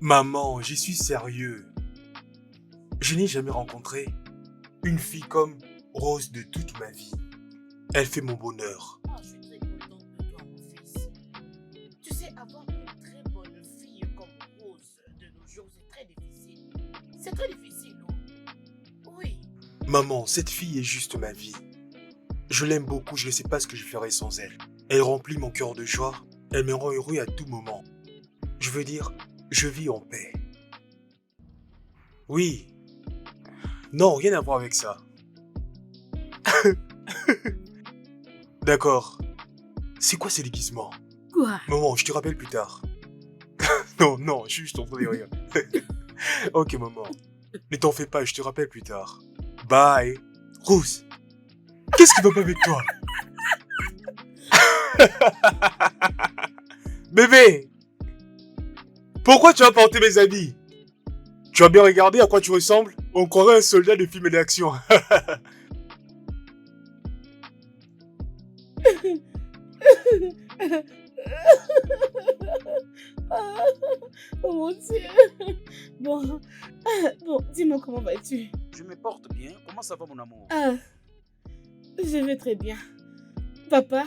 Maman, j'y suis sérieux. Je n'ai jamais rencontré une fille comme Rose de toute ma vie. Elle fait mon bonheur. Ah, je suis très contente de toi, mon fils. Tu sais, avoir une très bonne fille comme Rose de nos jours, c'est très difficile. C'est très difficile, non? Oui. Maman, cette fille est juste ma vie. Je l'aime beaucoup, je ne sais pas ce que je ferais sans elle. Elle remplit mon cœur de joie, elle me rend heureux à tout moment. Je veux dire, je vis en paix. Oui. Non, rien à voir avec ça. D'accord. C'est quoi ces déguisements? Quoi? Maman, je te rappelle plus tard. Non, je suis juste en train de rire. Ok, maman. Ne t'en fais pas, je te rappelle plus tard. Bye. Rose, qu'est-ce qui va pas avec toi? Bébé, pourquoi tu as porté mes habits? Tu as bien regardé à quoi tu ressembles? On croirait un soldat de film d'action. Oh mon Dieu. Bon, dis-moi comment vas-tu? Je me porte bien. Comment ça va, mon amour? Ah, je vais très bien. Papa,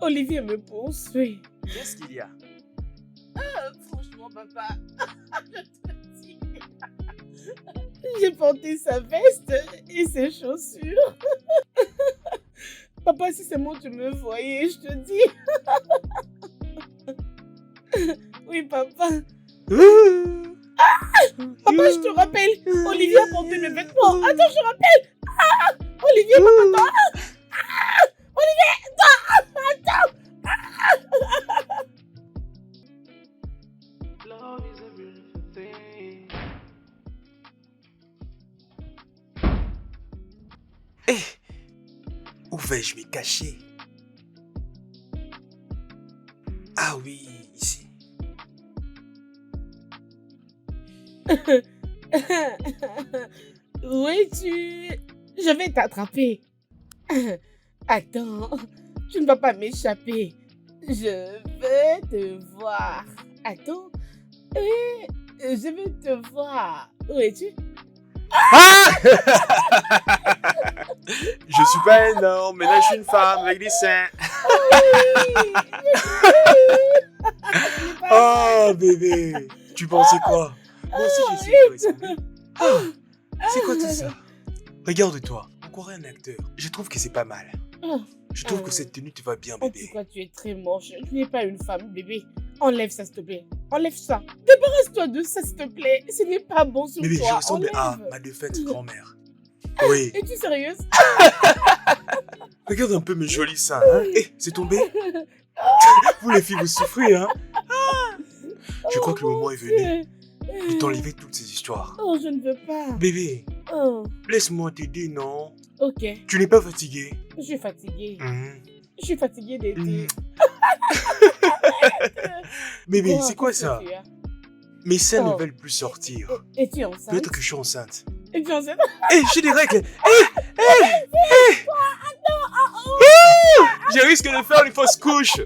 Olivier me poursuit. Qu'est-ce qu'il y a? Franchement, papa, je te dis, j'ai porté sa veste et ses chaussures. Papa, si seulement tu me voyais, je te dis. Oui, papa. Papa, je te rappelle, Olivier a porté mes vêtements. Attends, je te rappelle. Olivier, papa, Olivier, attends. Love is a beautiful thing. Hé, où vais-je me cacher? Ah oui, ici. Où es-tu? Je vais t'attraper. Attends, tu ne vas pas m'échapper. Je vais te voir. Attends, oui, je vais te voir. Où es-tu? Ah! Je suis pas un homme, mais là je suis une femme avec des seins. Oh bébé, tu pensais quoi? Moi aussi je sais quoi ressembler. Ah, c'est quoi tout ça? Regarde-toi, on croirait un acteur. Je trouve que c'est pas mal. Je trouve que cette tenue te va bien En tout bébé. cas, tu es très moche. Tu n'es pas une femme, bébé. Enlève ça, s'il te plaît. Enlève ça. Débarrasse-toi de ça, s'il te plaît. Ce n'est pas bon sur Bébé, toi. je ressemble à Enlève. ma défunte grand-mère. Oui. Es-tu sérieuse? Regarde un peu mes jolis seins, hein? Eh, c'est tombé? Vous les filles, vous souffrez, hein? Je crois que le moment est venu de t'enlever toutes ces histoires. Oh, je ne veux pas. Bébé, Oh, laisse-moi t'aider, non? ok. Tu n'es pas fatigué? Je suis fatiguée. Mhm. Je suis fatiguée d'aider. Mhm. Bébé, Oh, c'est quoi qu'est-ce que ça? tu as? Mes seins Oh. ne veulent plus sortir. Es-tu enceinte? Peut-être que je suis enceinte. Es-tu enceinte? Hé, j'ai des règles! Je risque de faire une fausse couche!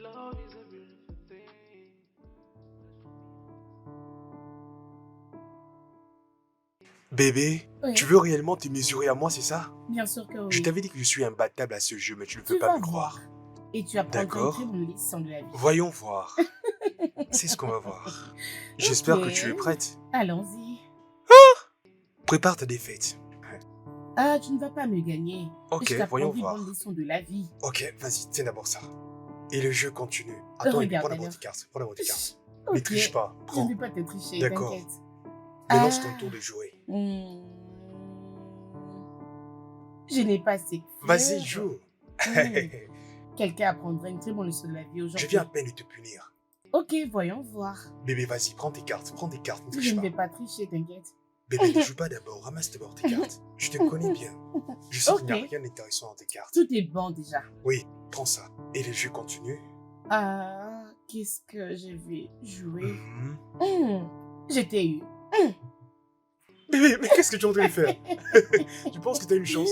Love is a beautiful thing. Bébé, Oui. tu veux réellement te mesurer à moi, c'est ça? Bien sûr que oui. Je t'avais dit que je suis imbattable à ce jeu, mais tu ne Tu veux pas vas me croire. Et tu apprendras une D'accord. très bonne leçon de la vie. Voyons voir. C'est ce qu'on va voir. J'espère Ok. que tu es prête. Allons-y. Prépare ta défaite. Ah, tu ne vas pas me gagner. Ok, Je t'apprendrai voyons une voir. bonne leçon de la vie. Ok, vas-y, tiens d'abord ça. Et le jeu continue. Attends, Regarde, prends d'abord alors. tes cartes. Prends d'abord tes cartes. Ok. Ne triche pas. Je Prends. ne vais pas te tricher, D'accord. t'inquiète. Maintenant, c'est ton Ah. tour de jouer. Je n'ai pas assez. Vas-y, joue. Quelqu'un apprendra une très bonne leçon de la vie aujourd'hui. Je viens à peine de te punir. Ok, voyons voir. Bébé, vas-y, prends tes cartes. Prends tes cartes, ne Je triche ne pas. vais pas tricher, t'inquiète. Bébé, ne joue pas d'abord. Ramasse d'abord tes cartes. Je te connais bien. Je sais qu'il n'y a Ok. rien d'intéressant dans tes cartes. Tout est bon déjà. Oui, prends ça. Et le jeu continue. Ah, qu'est-ce que je vais jouer? Mhm. Je t'ai eu. Bébé, mais qu'est-ce que tu es en train de faire? Tu penses que tu as une chance?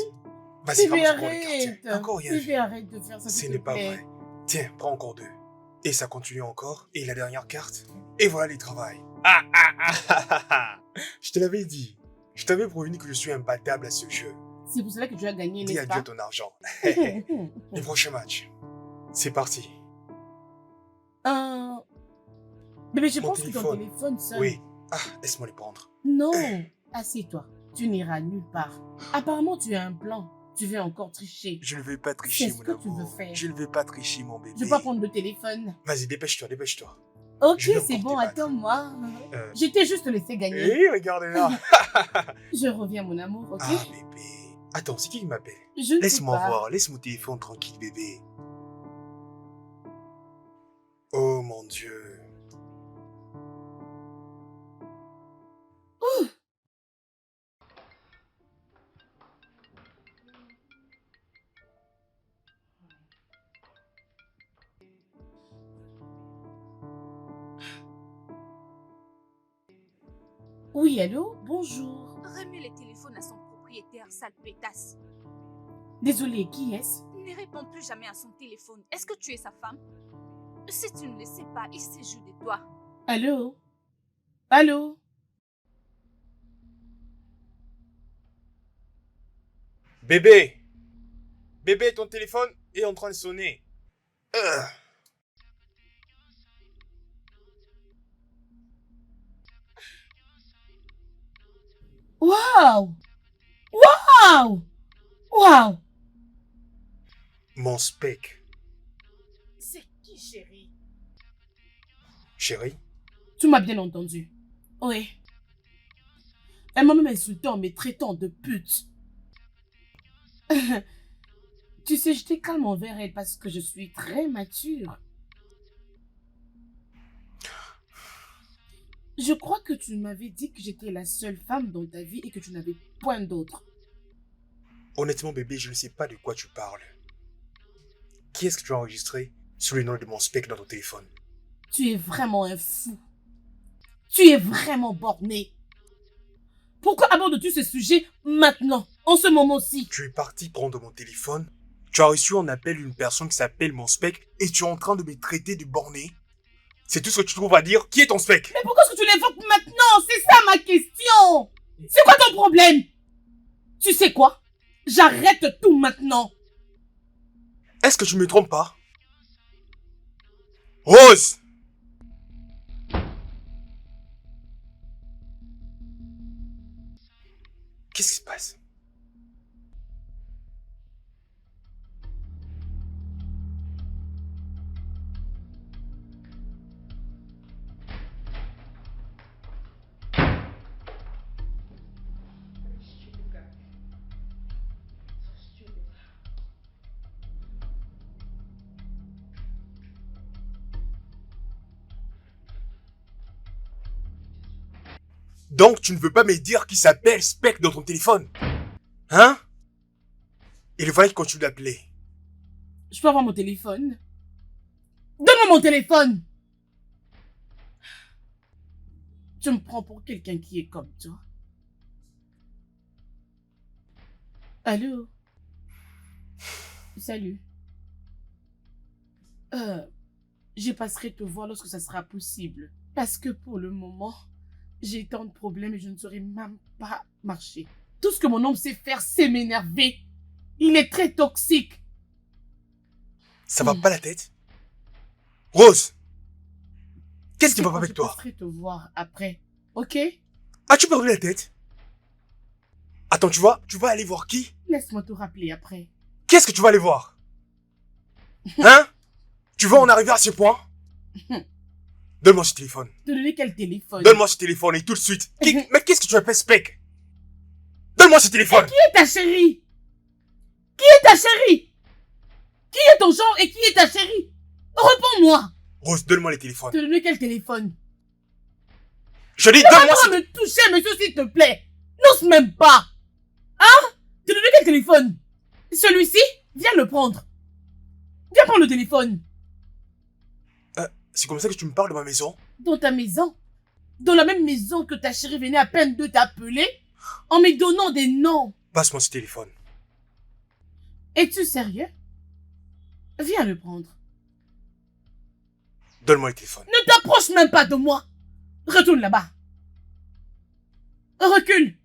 Vas-y, Bébé, ramasse encore les cartes. arrête. Tiens. Encore rien Bébé, vu. arrête de faire ça, Ce s'il n'est te pas plaît. vrai. Tiens, prends encore deux. Et ça continue encore. Et la dernière carte. Et voilà les travails. Ah ah ah ah ah ah. Je te l'avais dit. Je t'avais prévenu que je suis imbattable à ce jeu. C'est pour cela que tu as gagné, Dis n'est-ce adieu à pas? ton argent. Les prochains matchs. C'est parti. Bébé, je Mon pense que ton téléphone. téléphone sonne. Oui. Ah, laisse-moi les prendre. Non, assieds-toi. Tu n'iras nulle part. Apparemment, tu as un plan. Tu veux encore tricher. Je ne vais pas tricher, C'est ce mon que tu amour. veux faire. Je ne vais pas tricher, mon bébé. Je vais pas prendre le téléphone. Vas-y, dépêche-toi, dépêche-toi. Ok, Je vais c'est encore bon, te battre. attends-moi. Euh. Je t'ai juste laissé gagner. Hé, regarde-la. Je reviens, mon amour, ok? Ah, bébé. Attends, c'est qui m'appelle? Je ne sais Laisse-moi pas. voir, laisse mon téléphone tranquille, bébé. Oh mon Dieu. Oui, allô? Bonjour. Remets le téléphone à son propriétaire, sale pétasse. Désolée, qui est-ce? Ne réponds plus jamais à son téléphone. Est-ce que tu es sa femme? Si tu ne le sais pas, il se joue de toi. Allô? Allô? Bébé. Bébé, ton téléphone est en train de sonner. Waouh! Waouh! Waouh! Mon spec. C'est qui, chérie? Chérie, Tu m'as bien entendu. Oui. Elle m'a même insulté en me traitant de pute. Tu sais, j'étais calme envers elle parce que je suis très mature. Je crois que tu m'avais dit que j'étais la seule femme dans ta vie et que tu n'avais point d'autre. honnêtement, bébé, je ne sais pas de quoi tu parles. Qui est-ce que tu as enregistré sous le nom de mon spec dans ton téléphone? Tu es vraiment un fou. Tu es vraiment borné. Pourquoi abordes-tu ce sujet maintenant, en ce moment-ci? Tu es parti prendre mon téléphone, tu as reçu en appel une personne qui s'appelle mon spec et tu es en train de me traiter de borné. C'est tout ce que tu trouves à dire? Qui est ton spec? Mais pourquoi est-ce que tu l'évoques maintenant? C'est ça ma question. C'est quoi ton problème? Tu sais quoi? J'arrête tout maintenant. Est-ce que tu me trompes pas? Rose! Qu'est-ce qui se passe? Donc tu ne veux pas me dire qui s'appelle Spec dans ton téléphone? Hein? Et le voilà qui continue d'appeler. Je peux avoir mon téléphone? Donne-moi mon téléphone! Tu me prends pour quelqu'un qui est comme toi. Allô? Salut. Je passerai te voir lorsque ça sera possible. Parce que pour le moment, j'ai tant de problèmes et je ne saurais même pas marcher. Tout ce que mon homme sait faire, c'est m'énerver. Il est très toxique. Ça va pas la tête? Rose! Qu'est-ce qui va pas avec Je toi? passerai te voir après. Ok? As-tu perdu la tête? Attends, tu vas aller voir qui? Laisse-moi te rappeler après. Qu'est-ce que tu vas aller voir? Hein? Tu vas en arriver à ce point? Donne-moi ce téléphone. Te donner quel téléphone? Donne-moi ce téléphone et tout de suite. Mais qu'est-ce que tu appelles Spec? Donne-moi ce téléphone. Qui est ta chérie? Qui est ta chérie? Qui est ton genre et qui est ta chérie? Réponds-moi. Rose, donne-moi les téléphones. Te donner quel téléphone? Je dis, Tu vas donne-moi pas ce... me toucher, monsieur, s'il te plaît. N'ose même pas. Hein? Te donner quel téléphone? Celui-ci? Viens le prendre. Viens prendre le téléphone. C'est comme ça que tu me parles de ma maison? Dans ta maison? Dans la même maison que ta chérie venait à peine de t'appeler? En me donnant des noms? Passe-moi ce téléphone. Es-tu sérieux? Viens le prendre. Donne-moi le téléphone. Ne t'approche même pas de moi. Retourne là-bas. Recule.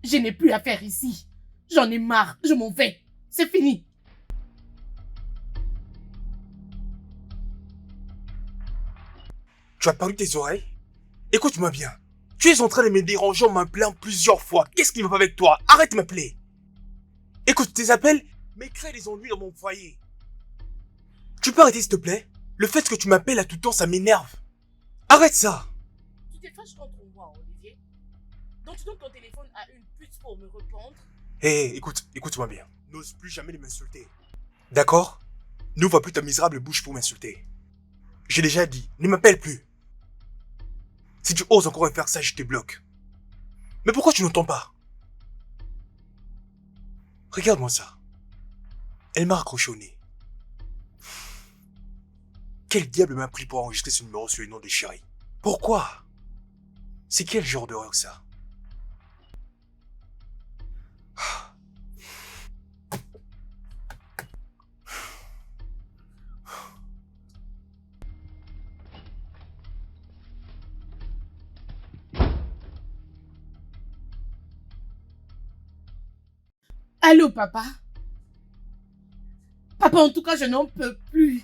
Je n'ai plus à faire ici. J'en ai marre. Je m'en vais. C'est fini. Tu as perdu tes oreilles? Écoute-moi bien. Tu es en train de me déranger en m'appelant plusieurs fois. Qu'est-ce qui ne va pas avec toi? Arrête de m'appeler. Écoute, tes appels me créent des ennuis dans mon foyer. Tu peux arrêter s'il te plaît? Le fait que tu m'appelles à tout temps, ça m'énerve. Arrête ça. Tu t'es fâché contre moi, Olivier. Donc tu donnes ton téléphone à une pute pour me répondre. Hé, écoute-moi bien. N'ose plus jamais m'insulter. D'accord? N'ouvre plus ta misérable bouche pour m'insulter. J'ai déjà dit, ne m'appelle plus. Si tu oses encore faire ça, je te bloque. Mais pourquoi tu n'entends pas? Regarde-moi ça. Elle m'a raccroché au nez. Quel diable m'a pris pour enregistrer ce numéro sur le nom de chérie? Pourquoi? C'est quel genre d'horreur ça? Allô, papa? Papa, en tout cas, je n'en peux plus.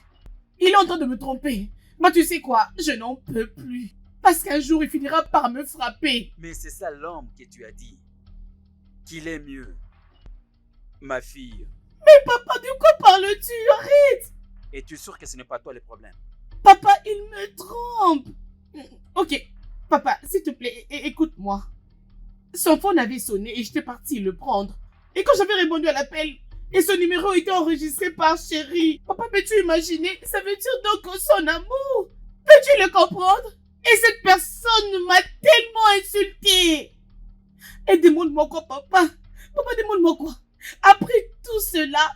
Il est en train de me tromper. Mais tu sais quoi? Je n'en peux plus. Parce qu'un jour, il finira par me frapper. Mais c'est ça l'homme que tu as dit. Qu'il est mieux. Ma fille. Mais papa, de quoi parles-tu? Arrête! Es-tu sûr que ce n'est pas toi le problème? Papa, il me trompe. Ok, papa, s'il te plaît, écoute-moi. Son phone avait sonné et j'étais partie le prendre. Et quand j'avais répondu à l'appel, et son numéro était enregistré par chérie. Papa, peux-tu imaginer? Ça veut dire donc son amour. Peux-tu le comprendre? Et cette personne m'a tellement insulté. Et demande-moi quoi, papa? Papa, demande-moi quoi? Après tout cela,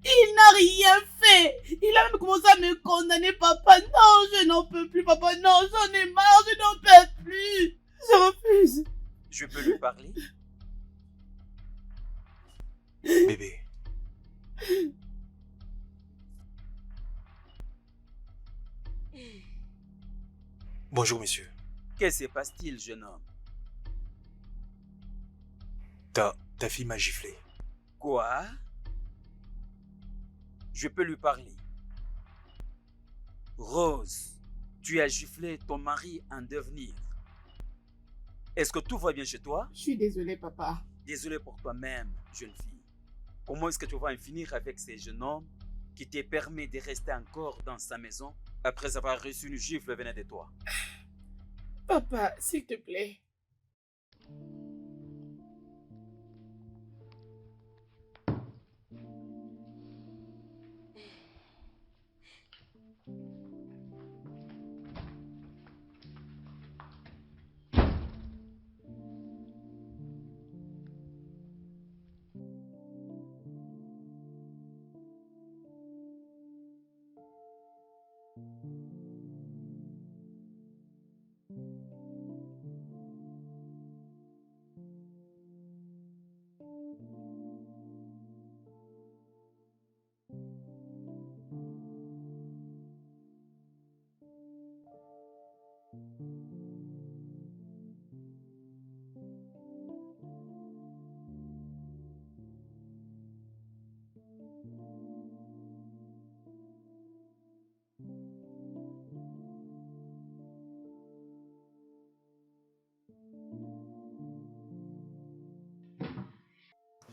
il n'a rien fait. Il a même commencé à me condamner, papa. Non, je n'en peux plus, papa. Non, j'en ai marre, je n'en peux plus. Je refuse. Je peux lui parler? Bébé. Bonjour, monsieur. Que se passe-t-il, jeune homme? Ta fille m'a giflé. Quoi? Je peux lui parler. Rose, tu as giflé ton mari en devenir. Est-ce que tout va bien chez toi? Je suis désolée, papa. Désolé pour toi-même, jeune fille. Comment est-ce que tu vas en finir avec ces jeunes hommes qui te permet de rester encore dans sa maison après avoir reçu une gifle venant de toi? Papa, s'il te plaît.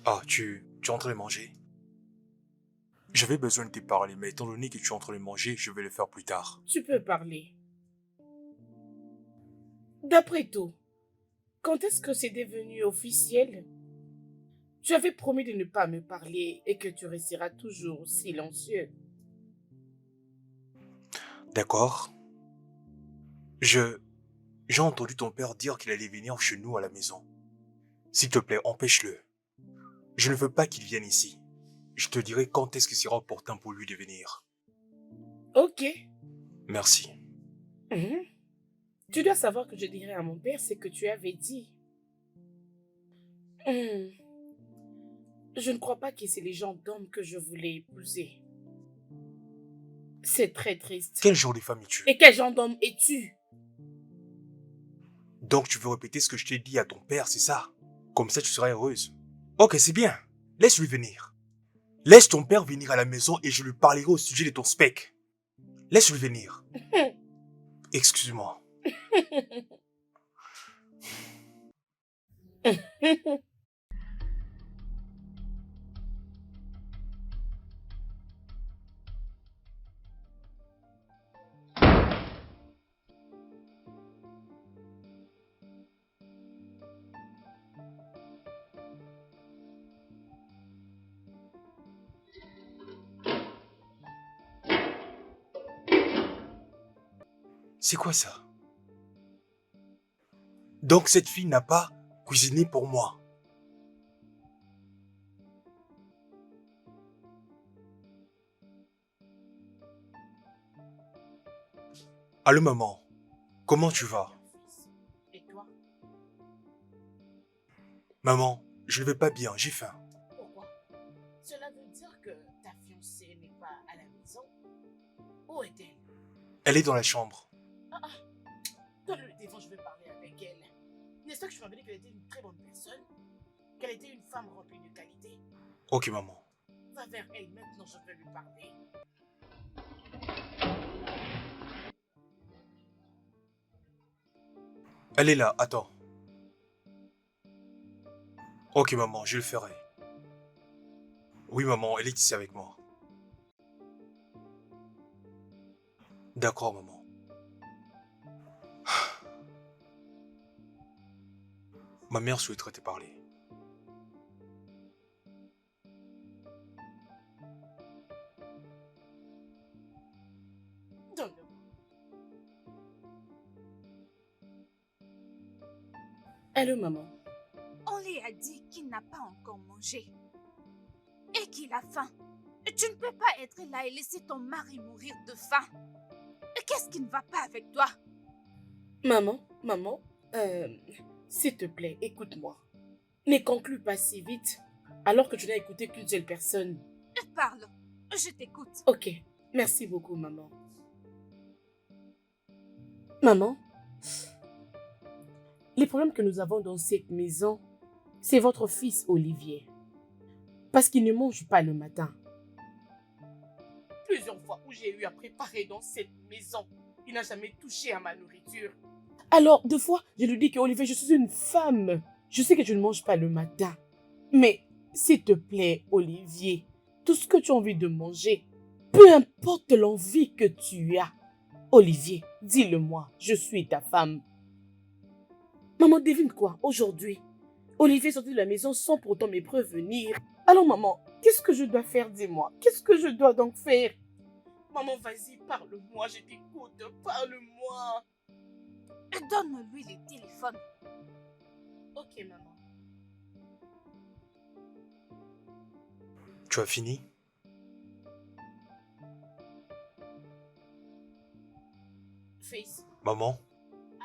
Ah, tu es en train de manger? J'avais besoin de te parler, mais étant donné que tu es en train de manger, je vais le faire plus tard. Tu peux parler. D'après tout, quand est-ce que c'est devenu officiel? Tu avais promis de ne pas me parler et que tu resteras toujours silencieux. D'accord? J'ai entendu ton père dire qu'il allait venir chez nous à la maison. S'il te plaît, empêche-le. Je ne veux pas qu'il vienne ici. Je te dirai quand est-ce que sera opportun pour lui de venir. Ok. Merci. Mhm. Tu dois savoir que je dirai à mon père ce que tu avais dit. Je ne crois pas que c'est les gens d'hommes que je voulais épouser. C'est très triste. Quel genre de femme es-tu? Et quel genre d'homme es-tu? Donc tu veux répéter ce que je t'ai dit à ton père, c'est ça? Comme ça tu seras heureuse. Ok, c'est bien. Laisse-lui venir. Laisse ton père venir à la maison et je lui parlerai au sujet de ton spec. Laisse-lui venir. Excuse-moi. C'est quoi ça? Donc cette fille n'a pas cuisiné pour moi. Allô maman, comment tu vas? Et toi? Maman, je ne vais pas bien, j'ai faim. Pourquoi? Cela veut dire que ta fiancée n'est pas à la maison? Où est-elle? Elle est dans la chambre. Donne-le le téléphone, je veux parler avec elle. N'est-ce pas que je m'avais dit qu'elle était une très bonne personne? Qu'elle était une femme remplie de qualité? Ok maman. Va vers elle maintenant, je veux lui parler. Elle est là, attends. Ok maman, je le ferai. Oui maman, elle est ici avec moi. D'accord maman. Ma mère souhaiterait te parler. Donne-le-moi. Allô, maman. On lui a dit qu'il n'a pas encore mangé et qu'il a faim. Tu ne peux pas être là et laisser ton mari mourir de faim. Qu'est-ce qui ne va pas avec toi? Maman, s'il te plaît, écoute-moi. Ne conclue pas si vite, alors que tu n'as écouté qu'une seule personne. Parle, je t'écoute. Ok, merci beaucoup, maman. Maman, les problèmes que nous avons dans cette maison, c'est votre fils Olivier. Parce qu'il ne mange pas le matin. Plusieurs fois où j'ai eu à préparer dans cette maison, il n'a jamais touché à ma nourriture. Alors, deux fois, je lui dis que Olivier, je suis une femme. Je sais que tu ne manges pas le matin. Mais, s'il te plaît, Olivier, tout ce que tu as envie de manger, peu importe l'envie que tu as, Olivier, dis-le-moi, je suis ta femme. Maman, devine quoi, aujourd'hui, Olivier est sorti de la maison sans pourtant me prévenir. Alors maman, qu'est-ce que je dois faire, dis-moi? Qu'est-ce que je dois donc faire? Maman, vas-y, parle-moi, je t'écoute, parle-moi. Donne-lui le téléphone. Ok, maman. Tu as fini? Fils, Maman,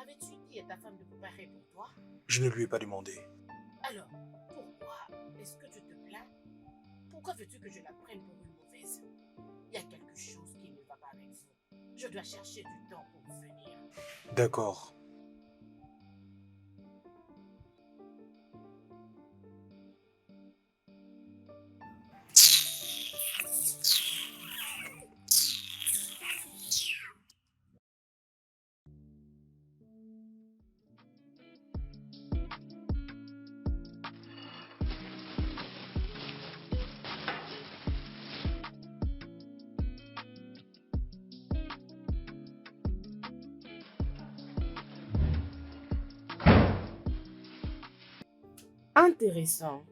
avais-tu dit à ta femme de préparer pour toi? je ne lui ai pas demandé. Alors, pourquoi est-ce que tu te plains? Pourquoi veux-tu que je la prenne pour une mauvaise? Il y a quelque chose qui ne va pas avec vous. Je dois chercher du temps pour venir. D'accord. Intéressant.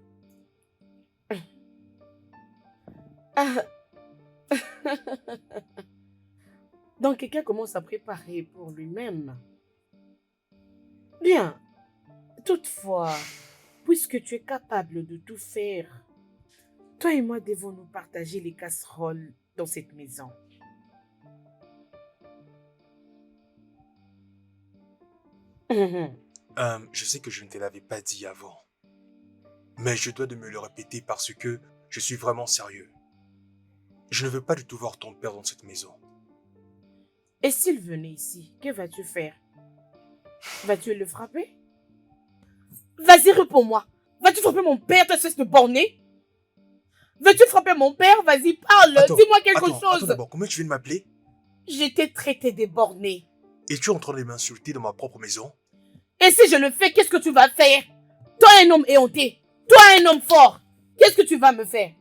Ah. Donc quelqu'un commence à préparer pour lui-même. Bien. Toutefois, puisque tu es capable de tout faire, toi et moi devons nous partager les casseroles dans cette maison. Je sais que je ne te l'avais pas dit avant. Mais je dois de me le répéter parce que je suis vraiment sérieux. Je ne veux pas du tout voir ton père dans cette maison. Et s'il venait ici, que vas-tu faire? Vas-tu le frapper? Vas-y, réponds-moi. Vas-tu frapper mon père, toi, espèce de borné? Veux-tu frapper mon père? Vas-y, parle. Dis-moi quelque chose. Attends d'abord, comment tu viens de m'appeler? Je t'ai traité de borné. Et tu es en train de m'insulter dans ma propre maison? Et si je le fais, qu'est-ce que tu vas faire? Toi, un homme éhonté. Toi, un homme fort. Qu'est-ce que tu vas me faire?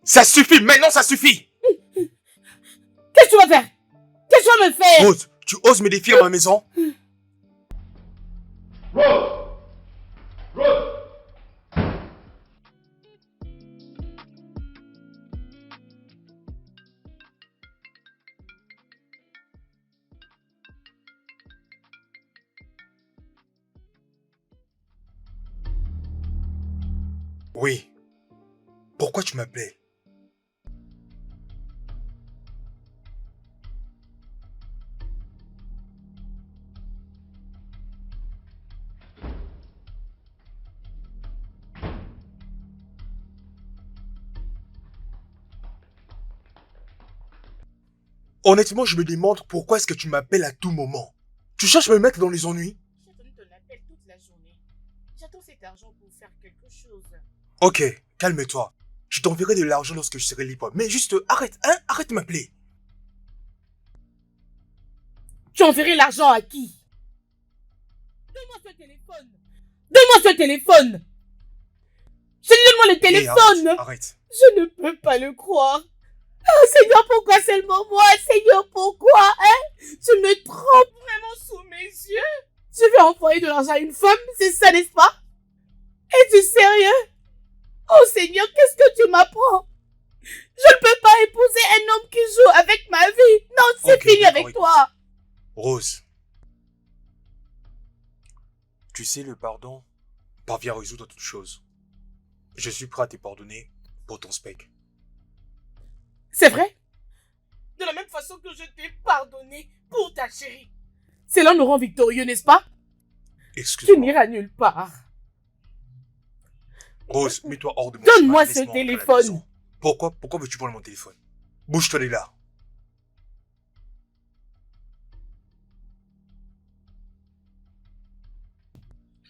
Ça suffit, maintenant ça suffit! Qu'est-ce que tu vas faire? Qu'est-ce que tu vas me faire? Rose, tu oses me défier à ma maison? Oui. Pourquoi tu m'appelais? Honnêtement, je me demande pourquoi est-ce que tu m'appelles à tout moment. Tu cherches à me mettre dans les ennuis? J'attends ton appel toute la journée. J'attends cet argent pour faire quelque chose. Ok, calme-toi. Je t'enverrai de l'argent lorsque je serai libre. Mais juste, arrête, hein? Arrête de m'appeler. Tu enverrais l'argent à qui? Donne-moi ce téléphone. Donne-moi ce téléphone. Je dis donne-moi le Hé, téléphone. arrête. Je ne peux pas le croire. Oh Seigneur, pourquoi seulement moi? Seigneur, pourquoi? Tu me trompes vraiment sous mes yeux. Je vais envoyer de l'argent à une femme, c'est ça, n'est-ce pas? Es-tu sérieux? Oh Seigneur, qu'est-ce que tu m'apprends? Je ne peux pas épouser un homme qui joue avec ma vie. Non, c'est Ok, fini d'accord, avec toi. Rose. Tu sais, le pardon parvient à résoudre toute chose. Je suis prêt à te pardonner pour ton spec. C'est vrai? De la même façon que je t'ai pardonné pour ta chérie. Cela nous rend victorieux, n'est-ce pas? Tu Excuse-moi. n'iras nulle part. Rose, mets-toi hors de mon Donne-moi chemin, ce laisse-moi rentrer à la téléphone. maison. Pourquoi veux-tu prendre mon téléphone? Bouge-toi de là.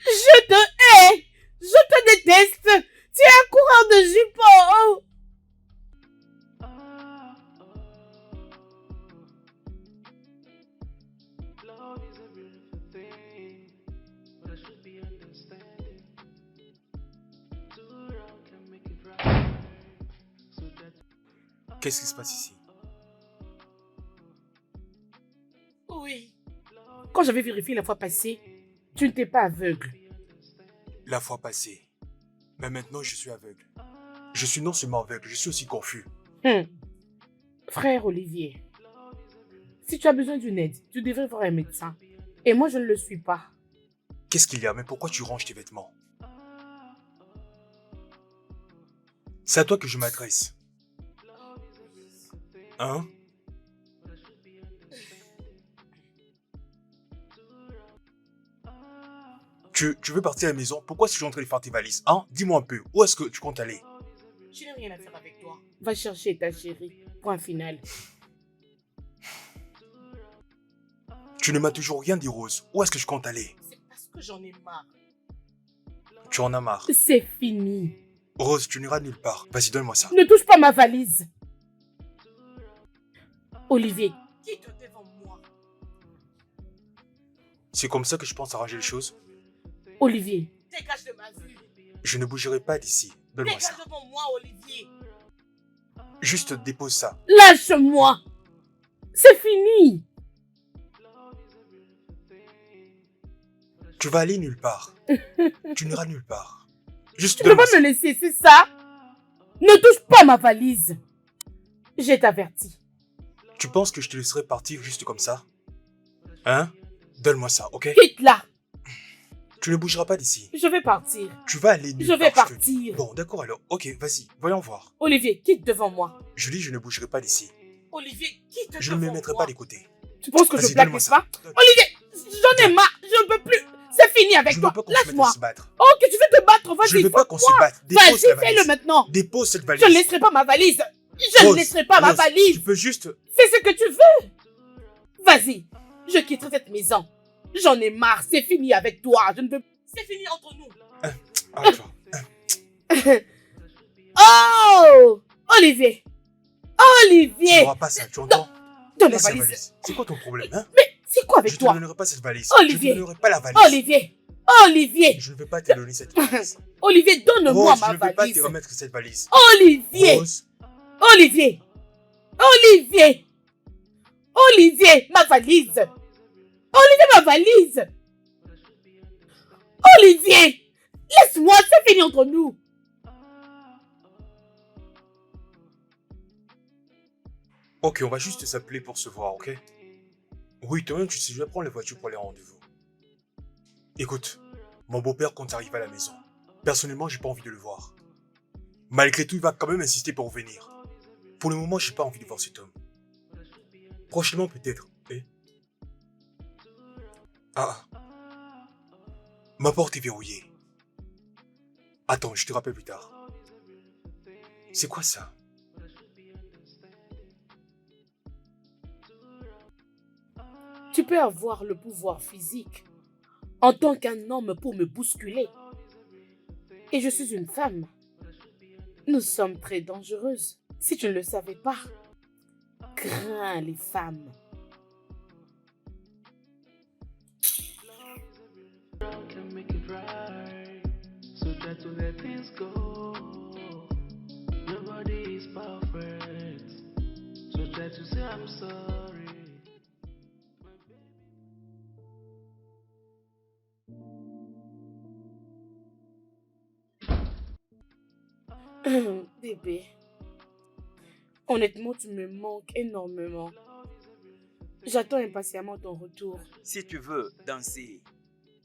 Je te hais. Je te déteste. Tu es un coureur de jupons. Love is a beautiful thing, but I should be understanding. Too wrong can make it right. So that Qu'est-ce qui se passe ici? Oui. Quand j'avais vérifié la fois passée, tu n'étais pas aveugle. La fois passée. Mais maintenant, je suis aveugle. Je suis non seulement aveugle, je suis aussi confus. Frère Olivier, si tu as besoin d'une aide, tu devrais voir un médecin. Et moi, je ne le suis pas. Qu'est-ce qu'il y a? Mais pourquoi tu ranges tes vêtements? C'est à toi que je m'adresse. Hein? Tu veux partir à la maison? Pourquoi est-ce que tu es en train de faire tes valises? Hein? Dis-moi un peu, où est-ce que tu comptes aller? Je n'ai rien à faire avec toi. Va chercher ta chérie. Point final. Tu ne m'as toujours rien dit, Rose. Où est-ce que je compte aller? C'est parce que j'en ai marre. Tu en as marre. C'est fini. Rose, tu n'iras nulle part. Vas-y, donne-moi ça. Ne touche pas ma valise. Olivier, quitte devant moi. C'est comme ça que je pense arranger les choses? Olivier, dégage de ma vue. Je ne bougerai pas d'ici. Donne-moi ça. Dégage devant moi, Olivier. Juste dépose ça. Lâche-moi. C'est fini. Tu vas aller nulle part. Tu n'iras nulle part. Juste Tu ne peux donne-moi pas ça. me laisser, c'est ça? Ne touche pas ma valise. Je t'avertis. Tu penses que je te laisserai partir juste comme ça? Hein? Donne-moi ça, ok? Quitte-la. Tu ne bougeras pas d'ici. Je vais partir. Tu vas aller nulle Je vais part, te dis. partir. Bon, d'accord alors. Ok, vas-y, voyons voir. Olivier, quitte devant moi. Je dis, je ne bougerai pas d'ici. Olivier, quitte Je ne devant me mettrai moi. pas des côtés. Tu penses que je Vas-y, blague, donne-moi n'est-ce ça. pas? Olivier, j'en ai marre. Je ne peux plus. C'est fini avec Je ne toi. veux pas qu'on se mette à Lâche-moi. se battre. Oh, que tu veux te battre, Je ne vas-y. veux pas qu'on se force-moi. batte. Dépose Vas-y, la fais-le valise. maintenant. Dépose cette valise. Je ne laisserai pas ma valise. Je ne Rose, laisserai pas ma Rose, valise. Tu peux juste... Fais ce que tu veux. Vas-y, je quitterai cette maison. J'en ai marre, c'est fini avec toi. Je ne veux... C'est fini entre nous. Arrête-toi. Oh! Olivier! Tu Olivier! n'auras pas ça, tu entends? Donne la Laisse la valise. valise. C'est quoi ton problème, hein? Mais c'est quoi avec Je te toi? donnerai pas cette valise. Olivier. Je ne donnerai pas la valise. Olivier! Olivier! Je ne vais pas te donner cette valise. Olivier, donne-moi Rose, ma je ne vais pas valise. te remettre cette valise. Olivier! Rose, Olivier! Olivier! Olivier! Ma valise! Olivier, ma valise! Olivier! Laisse-moi, c'est fini entre nous! ok, on va juste s'appeler pour se voir, ok? Oui, toi-même, tu sais, je vais prendre la voiture pour les rendez-vous. Écoute, mon beau-père compte arriver à la maison. Personnellement, j'ai pas envie de le voir. Malgré tout, il va quand même insister pour revenir. Pour le moment, j'ai pas envie de voir cet homme. Prochainement, peut-être, eh? Ah. Ma porte est verrouillée. Attends, je te rappelle plus tard. C'est quoi ça? Tu peux avoir le pouvoir physique en tant qu'un homme pour me bousculer. Et je suis une femme. Nous sommes très dangereuses. Si tu ne le savais pas, crains les femmes. Can make it right. So try to let things go. Nobody is perfect. So try to say I'm sorry. Bébé, honnêtement, tu me manques énormément. J'attends impatiemment ton retour. Si tu veux danser,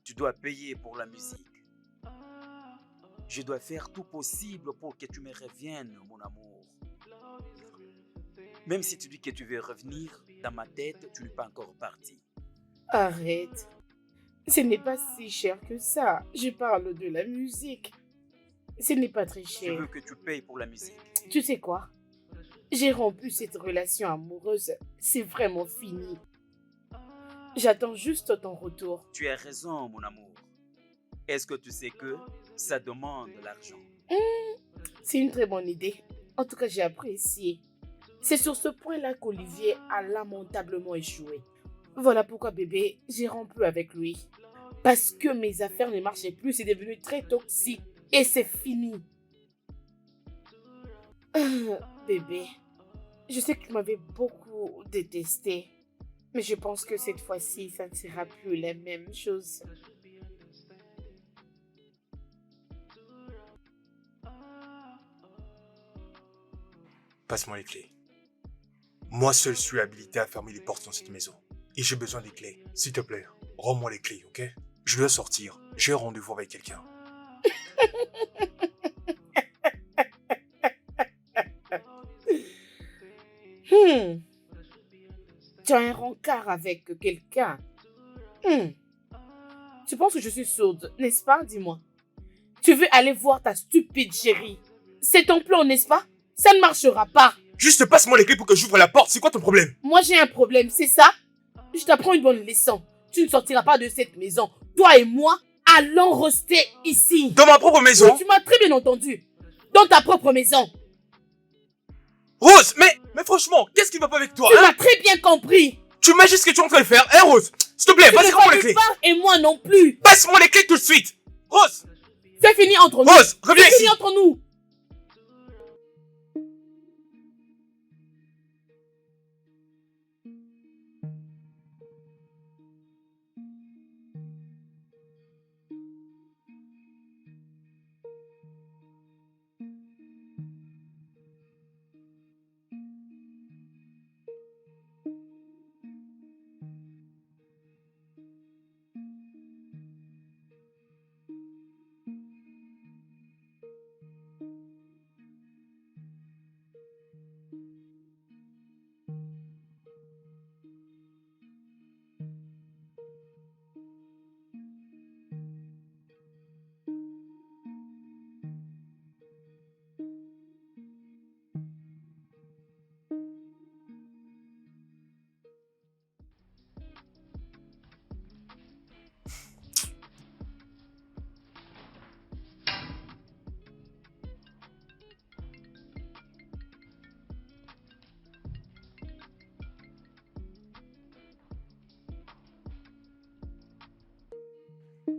tu dois payer pour la musique. Je dois faire tout possible pour que tu me reviennes, mon amour. Même si tu dis que tu veux revenir, dans ma tête, tu n'es pas encore parti. Arrête. Ce n'est pas si cher que ça. Je parle de la musique. Ce n'est pas très Je cher. veux que tu payes pour la musique. Tu sais quoi? J'ai rompu cette relation amoureuse. C'est vraiment fini. J'attends juste ton retour. Tu as raison, mon amour. Est-ce que tu sais que ça demande l'argent? C'est une très bonne idée. En tout cas, j'ai apprécié. C'est sur ce point-là qu'Olivier a lamentablement échoué. Voilà pourquoi, bébé, j'ai rompu avec lui. Parce que mes affaires ne marchaient plus, c'est devenu très toxique. Et c'est fini. Bébé, je sais que tu m'avais beaucoup détesté. Mais je pense que cette fois-ci, ça ne sera plus la même chose. Passe-moi les clés. Moi seul suis habilité à fermer les portes dans cette maison. Et j'ai besoin des clés. S'il te plaît, rends-moi les clés, ok? Je dois sortir. J'ai un rendez-vous avec quelqu'un. Tu as un rencard avec quelqu'un. Tu penses que je suis sourde, n'est-ce pas? Dis-moi. Tu veux aller voir ta stupide chérie. C'est ton plan, n'est-ce pas? Ça ne marchera pas. Juste passe-moi les clés pour que j'ouvre la porte. C'est quoi ton problème? Moi, j'ai un problème, c'est ça? Je t'apprends une bonne leçon. Tu ne sortiras pas de cette maison. Toi et moi, allons rester ici. Dans ma propre maison? Oui, tu m'as très bien entendu. Dans ta propre maison. Rose, mais franchement, qu'est-ce qui va pas avec toi, Tu hein? m'as très bien compris. Tu m'as juste ce que tu es en train de faire, hein, Rose? S'il te plaît, Tu vas-y, ne rends-moi les valides clés. pas et moi non plus. Passe-moi les clés tout de suite. Rose, C'est fini entre nous. Rose, reviens C'est ici. fini entre nous.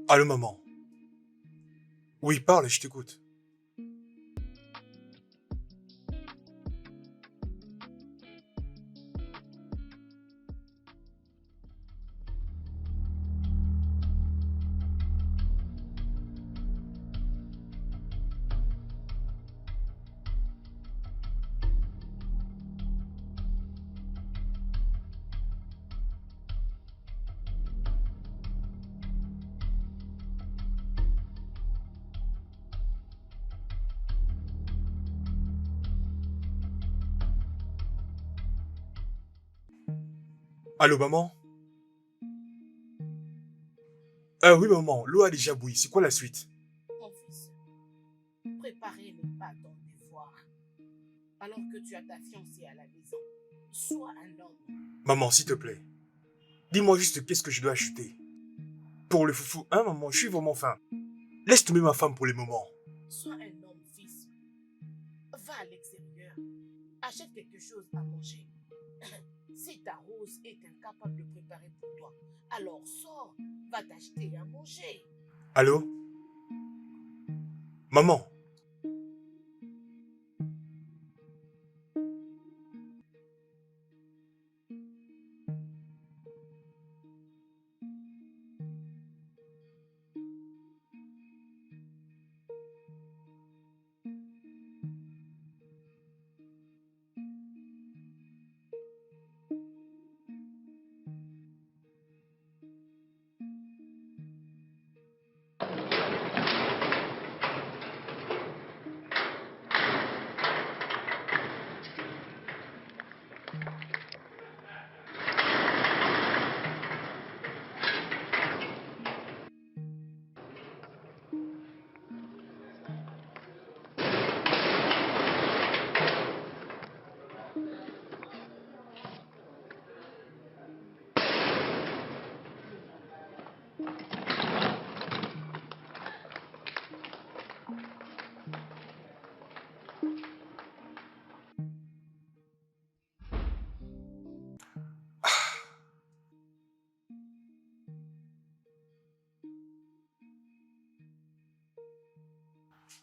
Allô, maman. Oui, parle, je t'écoute. Allô, maman? Oui, maman, l'eau a déjà bouilli. C'est quoi la suite? Mon fils, préparer n'est pas ton devoir. Alors que tu as ta fiancée à la maison, sois un homme. Maman, s'il te plaît. Dis-moi juste qu'est-ce que je dois acheter. Pour le foufou, hein, maman, je suis vraiment faim. Laisse tomber ma femme pour les moments. Sois un homme, fils. Va à l'extérieur. Achète quelque chose à manger. Si ta Rose est incapable de préparer pour toi, alors sors, va t'acheter à manger. Allô? Maman?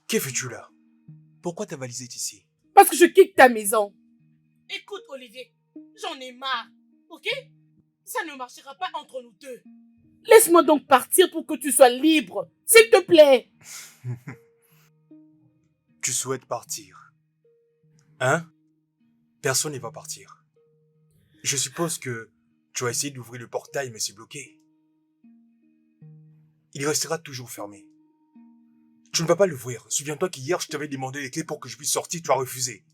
Que fais-tu là? Pourquoi ta valise est ici? Parce que je quitte ta maison. Écoute, Olivier, j'en ai marre, ok? Ça ne marchera pas entre nous deux. Laisse-moi donc partir pour que tu sois libre, s'il te plaît. Tu souhaites partir? Hein? Personne ne va partir. Je suppose que tu as essayé d'ouvrir le portail mais c'est bloqué. Il restera toujours fermé. Tu ne vas pas l'ouvrir. Souviens-toi qu'hier je t'avais demandé les clés pour que je puisse sortir, tu as refusé.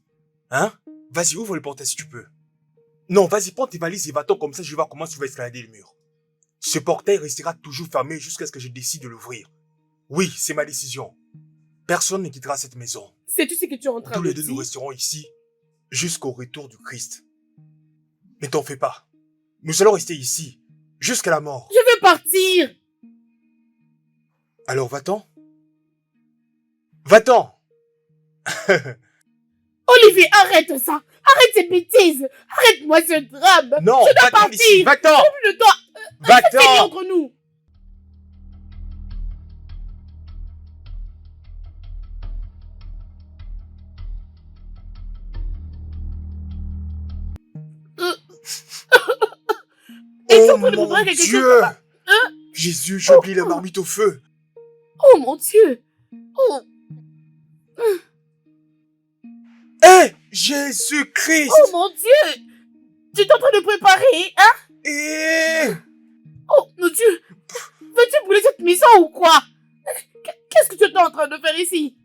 Hein? Vas-y, ouvre le portail si tu peux. Non, vas-y, prends tes valises et va-t'en comme ça je vais voir comment tu vas escalader le mur. Ce portail restera toujours fermé jusqu'à ce que je décide de l'ouvrir. Oui, c'est ma décision. Personne ne quittera cette maison. Sais-tu ce que tu es en train Tous de les deux, dire? nous resterons ici jusqu'au retour du Christ. Ne t'en fais pas. Nous allons rester ici jusqu'à la mort. Je veux partir. Alors va-t'en. Va-t'en. Olivier, arrête ça. Arrête ces bêtises. Arrête-moi ce drame. Non, je dois va-t'en partir. d'ici. Va-t'en. Je dois... C'est Va-t'en. entre nous. Ils sont en train de Oh préparer mon quelque Dieu. chose là-bas. Hein? Jésus, j'ai oublié la marmite au feu. Oh mon Dieu. Oh. Hé, Jésus-Christ. Oh mon Dieu. Tu es en train de préparer, hein? Eh. Oh mon Dieu. Veux-tu brûler cette maison ou quoi? Qu'est-ce que tu es en train de faire ici?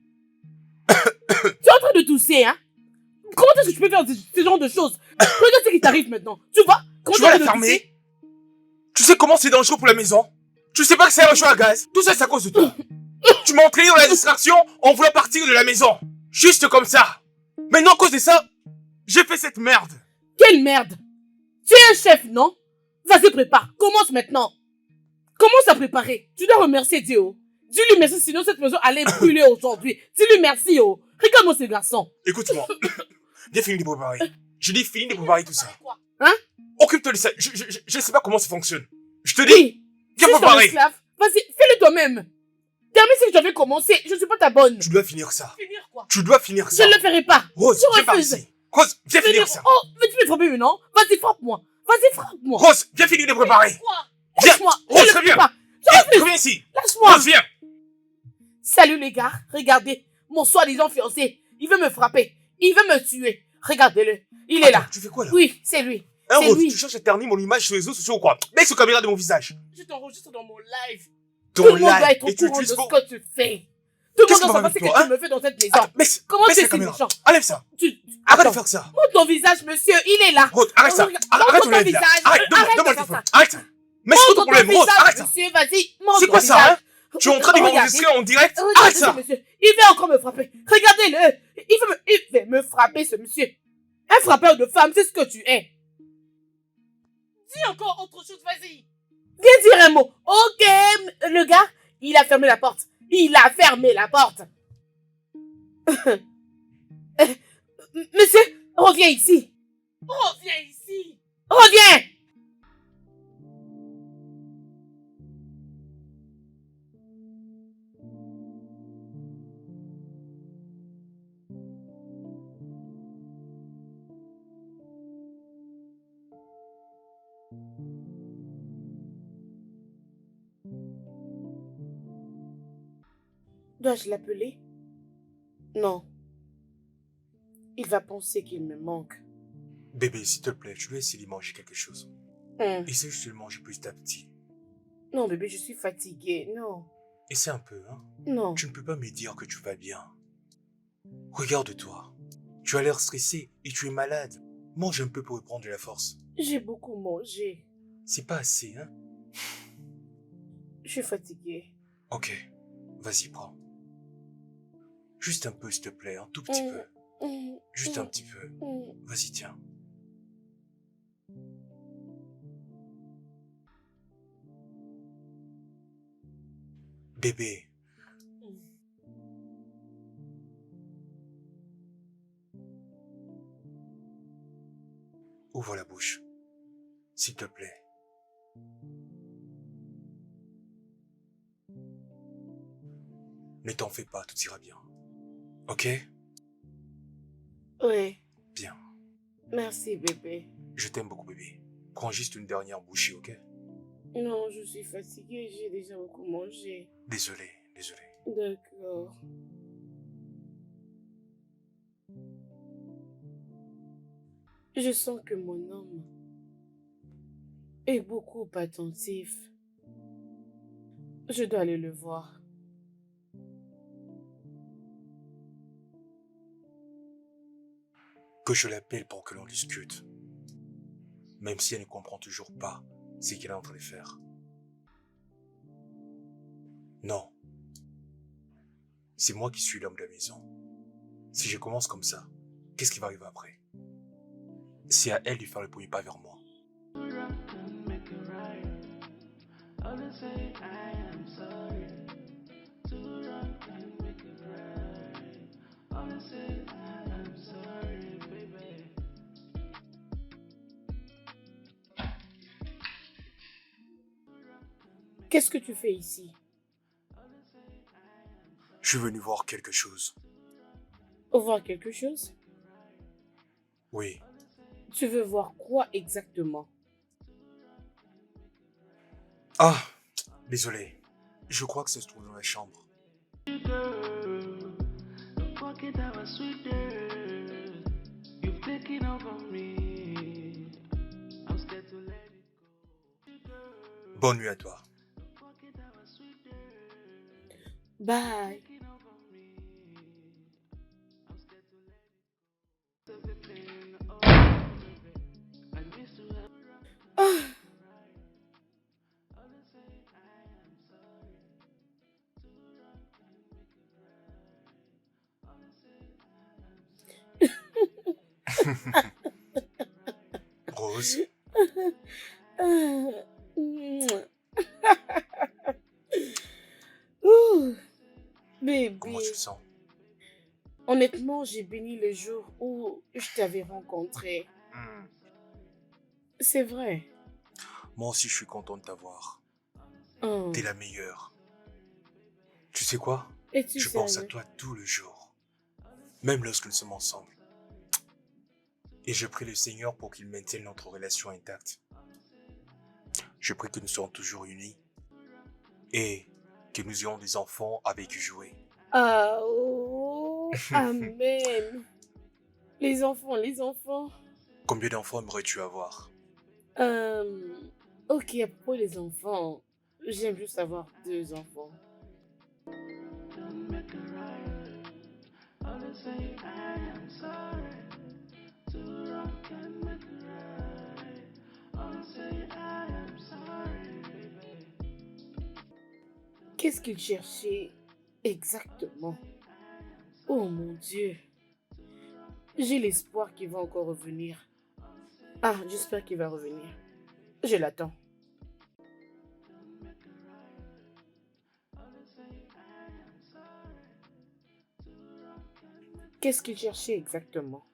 Tu es en train de tousser, hein? Comment est-ce que tu peux faire ce genre de choses? Regarde ce qui t'arrive maintenant. Tu vois? Comment Tu vas es en la train de tousser? fermer? Tu sais comment c'est dangereux pour la maison? Tu sais pas que c'est un chaud à gaz? Tout ça, c'est à cause de toi. Tu m'as entraîné dans la distraction en voulant partir de la maison. Juste comme ça. Maintenant, à cause de ça, j'ai fait cette merde. Quelle merde! Tu es un chef, non? Vas-y, prépare. Commence maintenant. Commence à préparer. Tu dois remercier Dieu. Oh. Dis-lui merci, sinon cette maison allait brûler aujourd'hui. Dis-lui merci, oh. Regarde-moi ce garçon. Écoute-moi. Viens finir de préparer. Je dis finis de préparer tout ça. Hein? Occupe-toi de ça. Je sais pas comment ça fonctionne. Je te dis, Oui. viens Si je suis ton préparer. esclave, Vas-y, fais-le toi-même. Termine ce que j'avais commencé. Je ne suis pas ta bonne. Tu dois finir ça. Finir quoi? Tu dois finir Je ça. ne le ferai pas. Rose, Je viens par refuse. ici. Rose, viens finir ça. Oh, mais tu peux me frapper maintenant. Vas-y, frappe-moi. Vas-y, frappe-moi. Rose, viens finir de préparer. Quoi? Viens. Lâche-moi. Rose, Je ne le reviens. fais pas. Reviens ici. Lâche-moi. Rose, viens. Salut les gars. Regardez. Mon soi-disant fiancé. Il veut me frapper. Il veut me tuer. Regardez-le. Il est là. Attends, tu fais quoi là? Oui, c'est lui. Hein, c'est Rose, lui. tu cherches à ternir mon image sur les réseaux sociaux ou quoi? Mets ce caméra de mon visage. Je t'enregistre dans mon live. Ton Tout le monde doit live. être au Et tu courant de utilises ce pour... que tu fais. Tout le Qu'est-ce monde qu'on doit va savoir ce avec que toi, tu me fais dans cette maison. Attends, Comment baisse tu la es si caméra. méchant? Enlève ça. Attends, Arrête de faire ça. montre ton visage, monsieur. Il est là. Rose, arrête ça. Regarde, Arrête montre ton ton live là. visage. Arrête, donne-moi Arrête le de faire téléphone. ça. Arrête ça. Mais c'est quoi ton Montre problème? Rose, visage, arrête ça. monsieur. Vas-y, montre C'est ton quoi ça, visage. hein? Tu es en train de Regardez. m'enregistrer en direct? Regardez Arrête ce ça. monsieur. Il veut encore me frapper. Regardez-le. Il veut me frapper, ce monsieur. Un frappeur de femme, c'est ce que tu es. Dis encore autre chose, vas-y. Viens dire un mot. Ok, le gars, il a fermé la porte. Il a fermé la porte. Monsieur, reviens ici. Reviens ici. Reviens. Dois-je l'appeler? Non. Il va penser qu'il me manque. Bébé, s'il te plaît, tu veux essayer de manger quelque chose? Essaye juste de le manger petit à petit. Non, bébé, je suis fatiguée. Non. Essaie un peu, hein? Non. Tu ne peux pas me dire que tu vas bien. Regarde-toi. Tu as l'air stressé et tu es malade. Mange un peu pour reprendre de la force. J'ai beaucoup mangé. C'est pas assez, hein? Je suis fatiguée. Ok, vas-y, prends. Juste un peu, s'il te plaît, un tout petit peu. Juste un petit peu. Vas-y, tiens. Bébé. Ouvre la bouche. S'il te plaît. Ne t'en fais pas, tout ira bien. Ok? Oui. Bien. Merci, bébé. Je t'aime beaucoup, bébé. Prends juste une dernière bouchée, ok? Non, je suis fatiguée. J'ai déjà beaucoup mangé. Désolé, désolé. D'accord. Je sens que mon homme est beaucoup attentif. Je dois aller le voir. Que je l'appelle pour que l'on discute. Même si elle ne comprend toujours pas ce qu'elle est en train de faire. Non. C'est moi qui suis l'homme de la maison. Si je commence comme ça, qu'est-ce qui va arriver après? C'est à elle de faire le premier pas vers moi. Qu'est-ce que tu fais ici? Je suis venu voir quelque chose. Voir quelque chose? Oui, Tu veux voir quoi exactement? ah, désolé. Je crois que ça se trouve dans la chambre. Bonne nuit à toi. Bye. Ah. Rose, Ouh, bébé. comment tu te sens? Honnêtement, j'ai béni le jour où je t'avais rencontré. C'est vrai. Moi aussi, je suis content de t'avoir. Oh. T'es la meilleure. Tu sais quoi? Es-tu Je pense à sérieux? toi tout le jour. Même lorsque nous sommes ensemble. Et je prie le Seigneur pour qu'il maintienne notre relation intacte. Je prie que nous soyons toujours unis. Et que nous ayons des enfants avec qui jouer. Ah, oh, amen. Les enfants, les enfants. Combien d'enfants aimerais-tu avoir? Ok, à propos des enfants, j'aime juste avoir 2 enfants. Don't make it right. Always say I am sorry. Too wrong can make it right. Always say I am sorry, baby. Qu'est-ce qu'il cherchait exactement? Oh mon Dieu. J'ai l'espoir qu'il va encore revenir. Ah, j'espère qu'il va revenir. Je l'attends. Qu'est-ce qu'il cherchait exactement?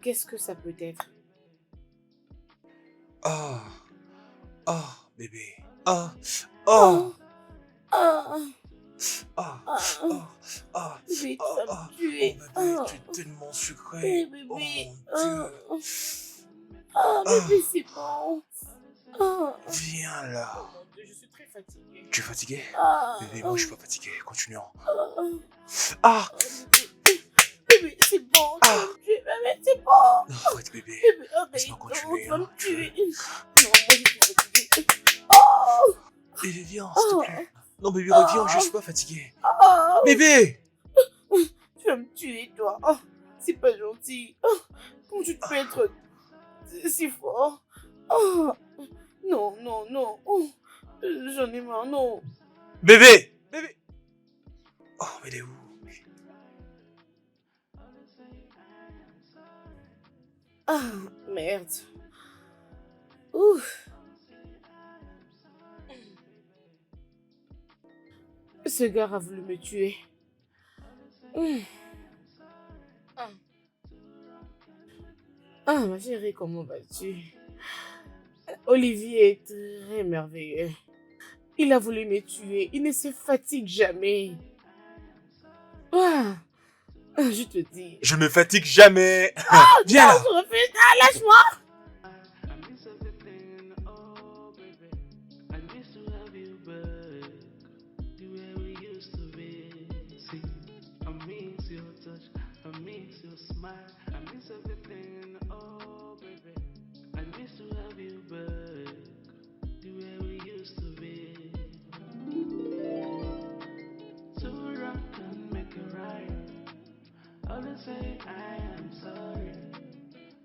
Qu'est-ce que ça peut être? Ah, ah, bébé. Ah, oh, Ah, ah, ah, ah, ah, bébé, tu ah, vas ah. me tuer. Oh, bébé, Ah, tu es tellement sucré. bébé. Oh mon Ah, Dieu. ah, Ah, bébé, c'est bon. Ah, viens là. oh mon Dieu, je suis très fatiguée. Tu es fatigué? Ah, Bébé, moi je suis pas fatigué. Continuons. ah, Ah, bébé, c'est bon. Tu vas me tuer, bébé, c'est bon. arrête bébé. Bébé, arrête. Laisse-moi Non, continuer, tu vas hein. me tuer. Non, moi je suis fatiguée. Oh, Bébé, viens, s'il te oh, plaît. Non bébé, reviens, je suis pas fatigué. oh. Bébé! Tu vas me tuer, toi. Oh, c'est pas gentil. Oh, comment tu te peux être si fort? Oh, non, non, non. Oh, j'en ai marre, non. Bébé! Bébé! Oh, mais il est où? Ah, merde. Ouf. Ce gars a voulu me tuer. Ah. Ah, ma chérie, comment vas-tu? Olivier est très merveilleux. Il a voulu me tuer. Il ne se fatigue jamais. Ah, je te dis. Je me fatigue jamais. Viens Non, là. je refuse. Ah, lâche-moi. I miss everything, oh baby. I miss to have you back, the way we used to be. See, I miss your touch, I miss your smile, I miss everything, oh baby. I miss to have you back, the way we used to be. Too wrong can make it right. Always say I am sorry.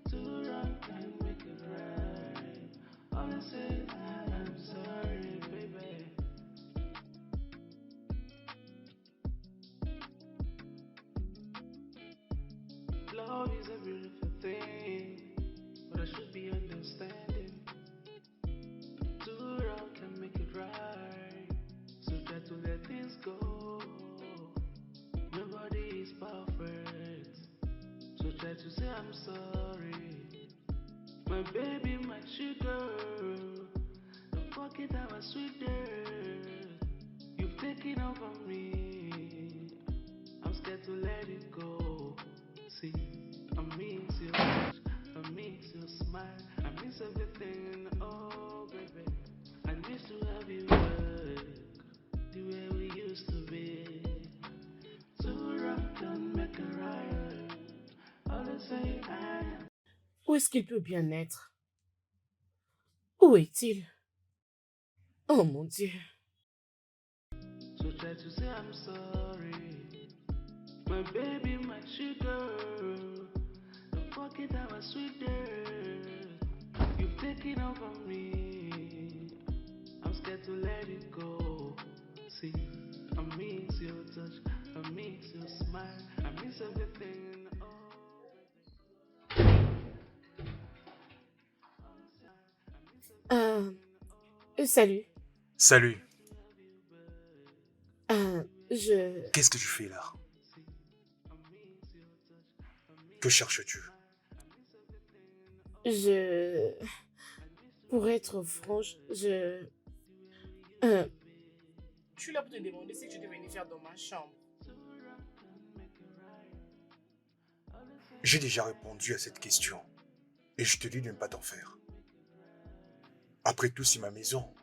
Too wrong can make it right. Always say I am sorry, baby. Love is a beautiful thing, but I should be understanding. Too wrong can make it right. So try to let things go. Nobody is perfect. So try to say I'm sorry. My baby, my sugar. Don't forget our sweet dirt. You've taken over me. I'm scared to let it go. See, I miss your touch, I miss your smile, I miss everything. Oh, baby, I miss to have you back, the way we used to be. Too wrong can make it right. Always say I am. Où est-ce qu'il peut bien être? Où est-il? Oh mon Dieu. So try to say I'm sorry. My baby, my sugar. Don't forget our sweet dirt. You've taken over me. I'm scared to let it go. See, I miss your touch. I miss your smile. I miss everything. Salut. Salut. Je... Qu'est-ce que tu fais là? Que cherches-tu? Pour être franche, Je suis là pour te demander si tu devais venir faire dans ma chambre. J'ai déjà répondu à cette question. Et je te dis de ne pas t'en faire. Après tout, c'est ma maison.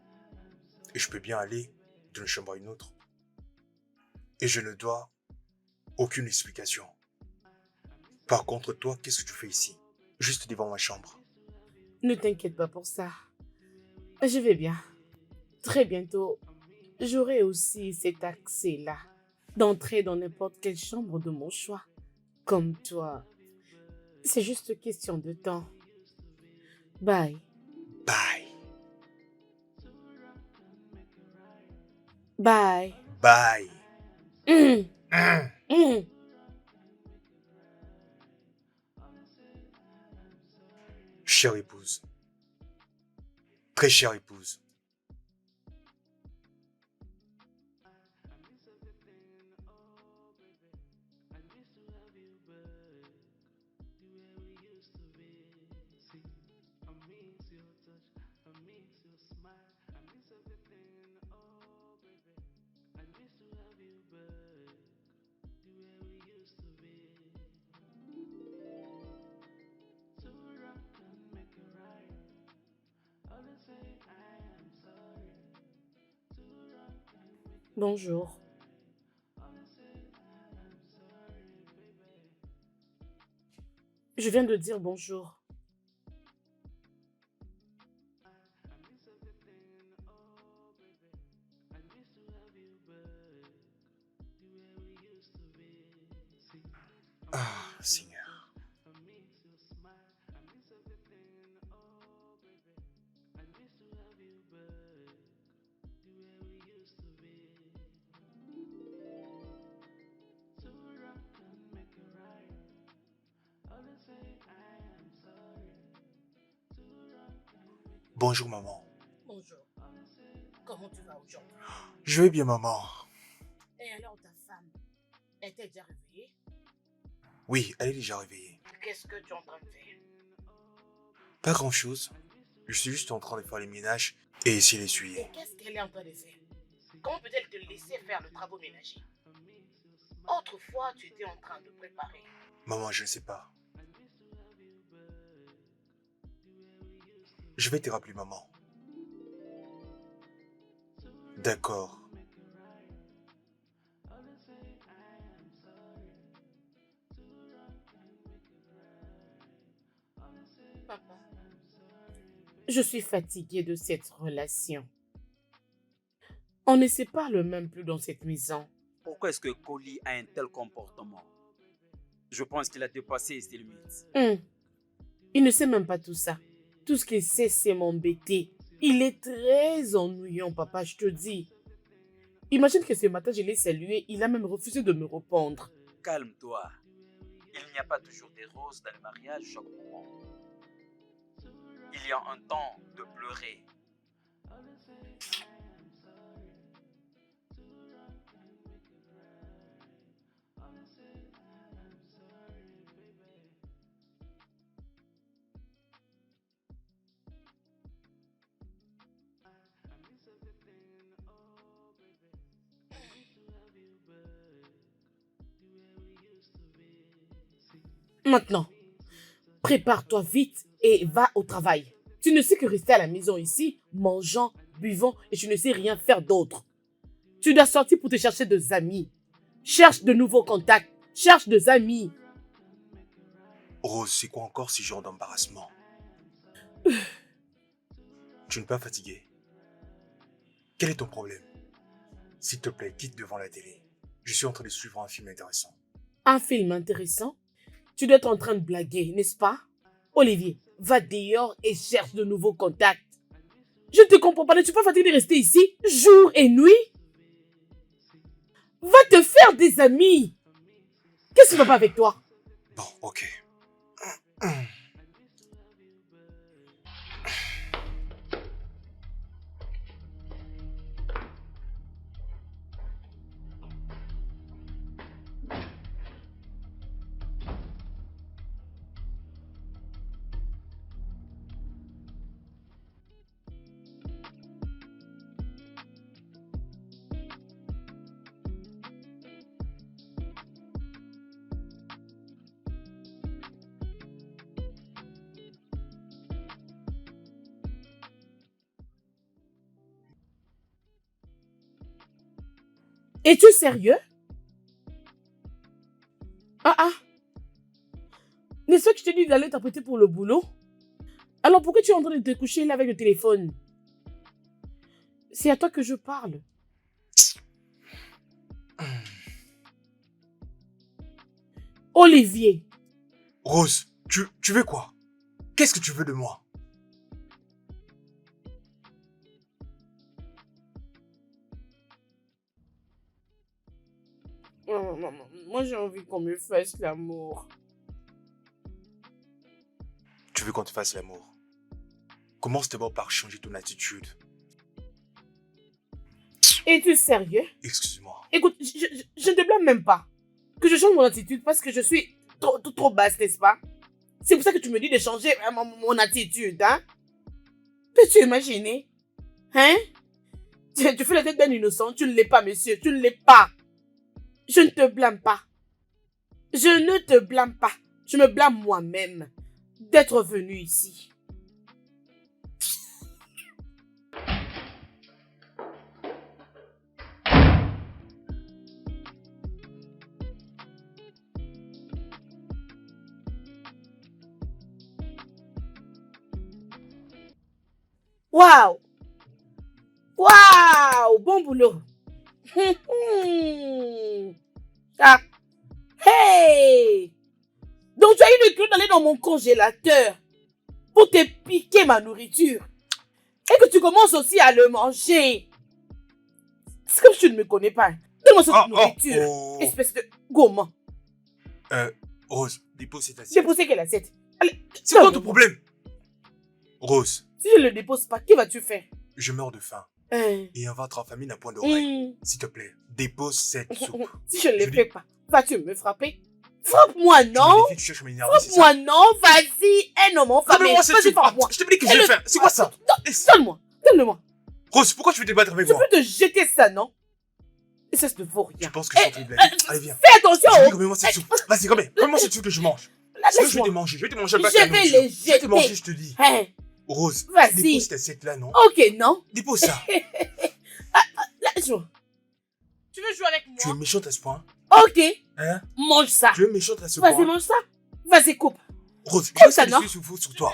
Et je peux bien aller d'une chambre à une autre. Et je ne dois aucune explication. Par contre, toi, qu'est-ce que tu fais ici? Juste devant ma chambre. Ne t'inquiète pas pour ça. Je vais bien. Très bientôt, j'aurai aussi cet accès-là d'entrer dans n'importe quelle chambre de mon choix. Comme toi. C'est juste question de temps. Bye. Bye. Bye. Bye. Mmh. Hum. Mmh. Chère épouse. Très chère épouse. Bonjour. Je viens de dire bonjour. Ah, Seigneur. Bonjour, maman. Bonjour. Comment tu vas aujourd'hui? Je vais bien, maman. Et alors ta femme, est-elle déjà réveillée? Oui, elle est déjà réveillée. Qu'est-ce que tu es en train de faire? Pas grand-chose. Je suis juste en train de faire les ménages et essayer Et d'essuyer. qu'est-ce qu'elle est en train de faire? Comment peut-elle te laisser faire le travaux ménager? Autrefois, tu étais en train de préparer. Maman, je ne sais pas. Je vais te rappeler, maman. D'accord. Papa, je suis fatiguée de cette relation. On ne se parle même plus dans cette maison. Pourquoi est-ce que Colly a un tel comportement? Je pense qu'il a dépassé ses limites. Il ne sait même pas tout ça. Tout ce qu'il sait, c'est m'embêter. Il est très ennuyant, papa, je te dis. Imagine que ce matin, je l'ai salué, il a même refusé de me répondre. Calme-toi. Il n'y a pas toujours des roses dans le mariage chaque moment. Il y a un temps de pleurer. Maintenant, prépare-toi vite et va au travail. Tu ne sais que rester à la maison ici, mangeant, buvant et tu ne sais rien faire d'autre. Tu dois sortir pour te chercher des amis. Cherche de nouveaux contacts. Cherche des amis. Rose, c'est quoi encore ce genre d'embarrassement? Tu n'es pas fatiguée? Quel est ton problème? S'il te plaît, quitte devant la télé. Je suis en train de suivre un film intéressant. Un film intéressant? Tu dois être en train de blaguer, n'est-ce pas? Olivier, va dehors et cherche de nouveaux contacts. Je ne te comprends pas, ne suis pas fatigué de rester ici, jour et nuit? Va te faire des amis. Qu'est-ce qui ne va pas avec toi? Bon, ok. Es-tu sérieux? Ah. N'est-ce pas que je t'ai dit d'aller t'apprêter pour le boulot? Alors pourquoi tu es en train de te coucher là avec le téléphone? C'est à toi que je parle. Olivier. Rose, tu veux quoi? Qu'est-ce que tu veux de moi? Non, moi j'ai envie qu'on me fasse l'amour. Tu veux qu'on te fasse l'amour? Commence d'abord par changer ton attitude. Es-tu sérieux? Excuse-moi. Écoute, je ne te blâme même pas. Que je change mon attitude parce que je suis trop basse, n'est-ce pas? C'est pour ça que tu me dis de changer mon attitude, hein? Peux-tu imaginer? Hein? Tu fais la tête d'un innocent, tu ne l'es pas, monsieur, tu ne l'es pas. Je ne te blâme pas. Je ne te blâme pas. Je me blâme moi-même d'être venu ici. Waouh! Waouh! Bon boulot! Ah! Hey! Donc tu as eu le cul d'aller dans mon congélateur pour te piquer ma nourriture et que tu commences aussi à le manger. C'est comme si tu ne me connais pas. Donne-moi cette nourriture, espèce de gourmand. Rose, dépose cette assiette. Déposer quelle assiette? Allez, C'est quoi ton problème? Rose. Si je ne le dépose pas, que vas-tu faire? Je meurs de faim. Et on va être en famille d'un point d'oreille. S'il te plaît, dépose cette soupe. Si je ne le fais pas, vas-tu me frapper? Frappe-moi, non? Frappe-moi, non? Vas-y, un homme en famille. Vas-y, frappe-moi. Je te dis que j'ai faim. C'est quoi ça? Donne-moi, donne-le-moi. Rose, pourquoi tu veux te battre avec moi? Tu peux te jeter ça, non? Et ça ne vaut rien. Tu penses que je suis en train de blaguer? Allez, viens. Fais attention! Remets-moi cette soupe. Vas-y, remets-moi cette soupe que je mange. Sinon, je vais te manger. Je vais te manger. Je vais les jeter. Je vais te manger, je te dis. Rose, vas-y. Dépose cette assiette-là, non? Ok, non? Dépose ça. Tu veux jouer avec moi? Tu es méchante à ce point? Ok. Hein? Mange ça. Tu es méchante à ce point? Vas-y, mange ça. Vas-y, coupe. Rose, coupe ça, non? Je suis sur toi.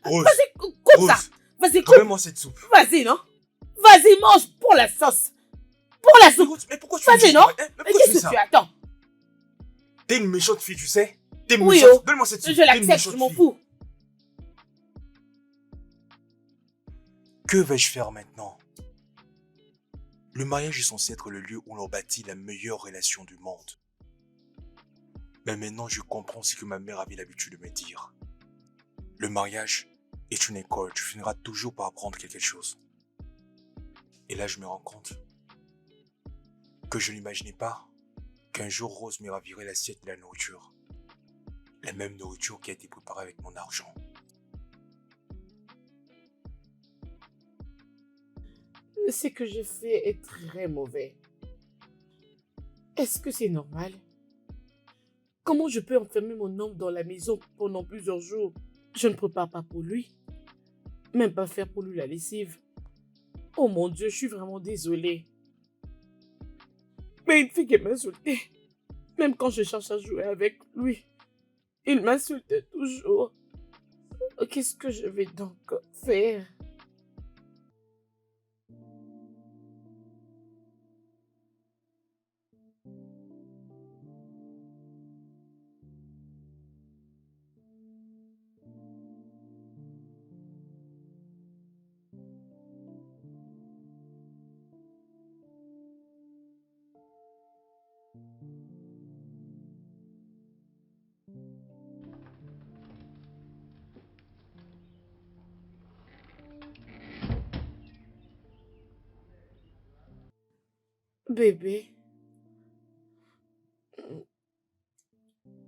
Rose. Vas-y, coupe ça. Vas-y, coupe. Remets-moi cette soupe. Vas-y, non? Vas-y, mange pour la sauce. Pour la soupe. Mais pourquoi tu fais ça? Vas-y, non? Mais qu'est-ce que tu attends? T'es une méchante fille, tu sais? T'es Oui, méchante. Donne-moi cette soupe. Je l'accepte, je m'en fous. Que vais-je faire maintenant? Le mariage est censé être le lieu où l'on bâtit la meilleure relation du monde. Mais maintenant, je comprends ce que ma mère avait l'habitude de me dire. Le mariage est une école, tu finiras toujours par apprendre quelque chose. Et là, je me rends compte que je n'imaginais pas qu'un jour Rose me ravirait l'assiette de la nourriture. La même nourriture qui a été préparée avec mon argent. Ce que j'ai fait est très mauvais. Est-ce que c'est normal? Comment je peux enfermer mon homme dans la maison pendant plusieurs jours? Je ne prépare pas pour lui. Même pas faire pour lui la lessive. Oh mon Dieu, je suis vraiment désolée. Mais une fille qui m'insultait. Même quand je cherche à jouer avec lui. Il m'insultait toujours. Qu'est-ce que je vais donc faire? Bébé,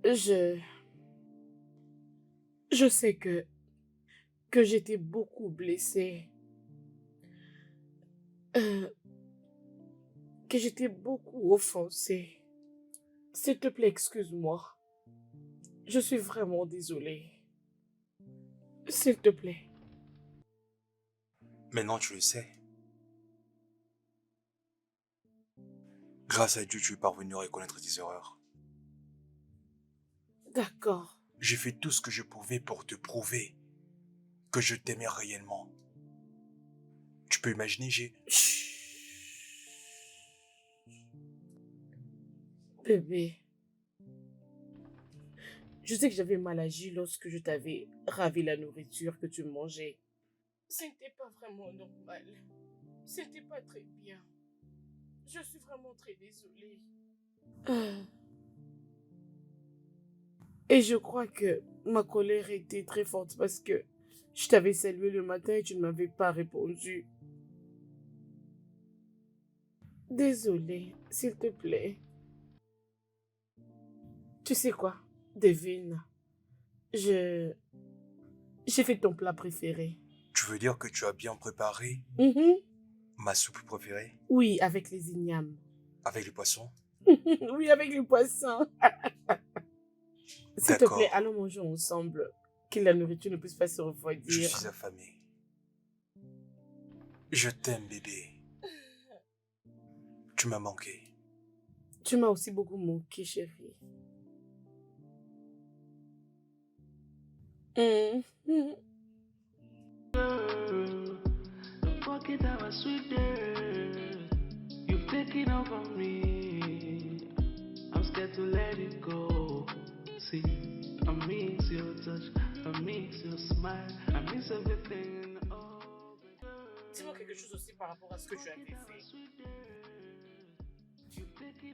je sais que j'étais beaucoup blessée, que j'étais beaucoup offensée. S'il te plaît, excuse-moi. Je suis vraiment désolée. S'il te plaît. Maintenant, tu le sais. Grâce à Dieu, tu es parvenu à reconnaître tes erreurs. D'accord. J'ai fait tout ce que je pouvais pour te prouver que je t'aimais réellement. Tu peux imaginer, Chut. Bébé, je sais que j'avais mal agi lorsque je t'avais ravi la nourriture que tu mangeais. Ce n'était pas vraiment normal. C'était pas très bien. Je suis vraiment très désolée. Et je crois que ma colère était très forte parce que je t'avais salué le matin et tu ne m'avais pas répondu. Désolée, s'il te plaît. Tu sais quoi, Devine, j'ai fait ton plat préféré. tu veux dire que tu as bien préparé Mhm. ma soupe préférée Oui, avec les ignames. avec les poissons? Oui, avec les poissons. S'il te D'accord. plaît, allons manger ensemble. Que la nourriture ne puisse pas se Je refroidir. suis affamé. Je t'aime, bébé. Tu m'as manqué. Tu m'as aussi beaucoup manqué, chérie. Mhm. Don't forget our sweet days. You've taken over me. I'm scared to let it go. See, I miss your touch, I miss your smile, I miss everything. Oh, Dis-moi quelque chose aussi par rapport à ce que tu avais fait.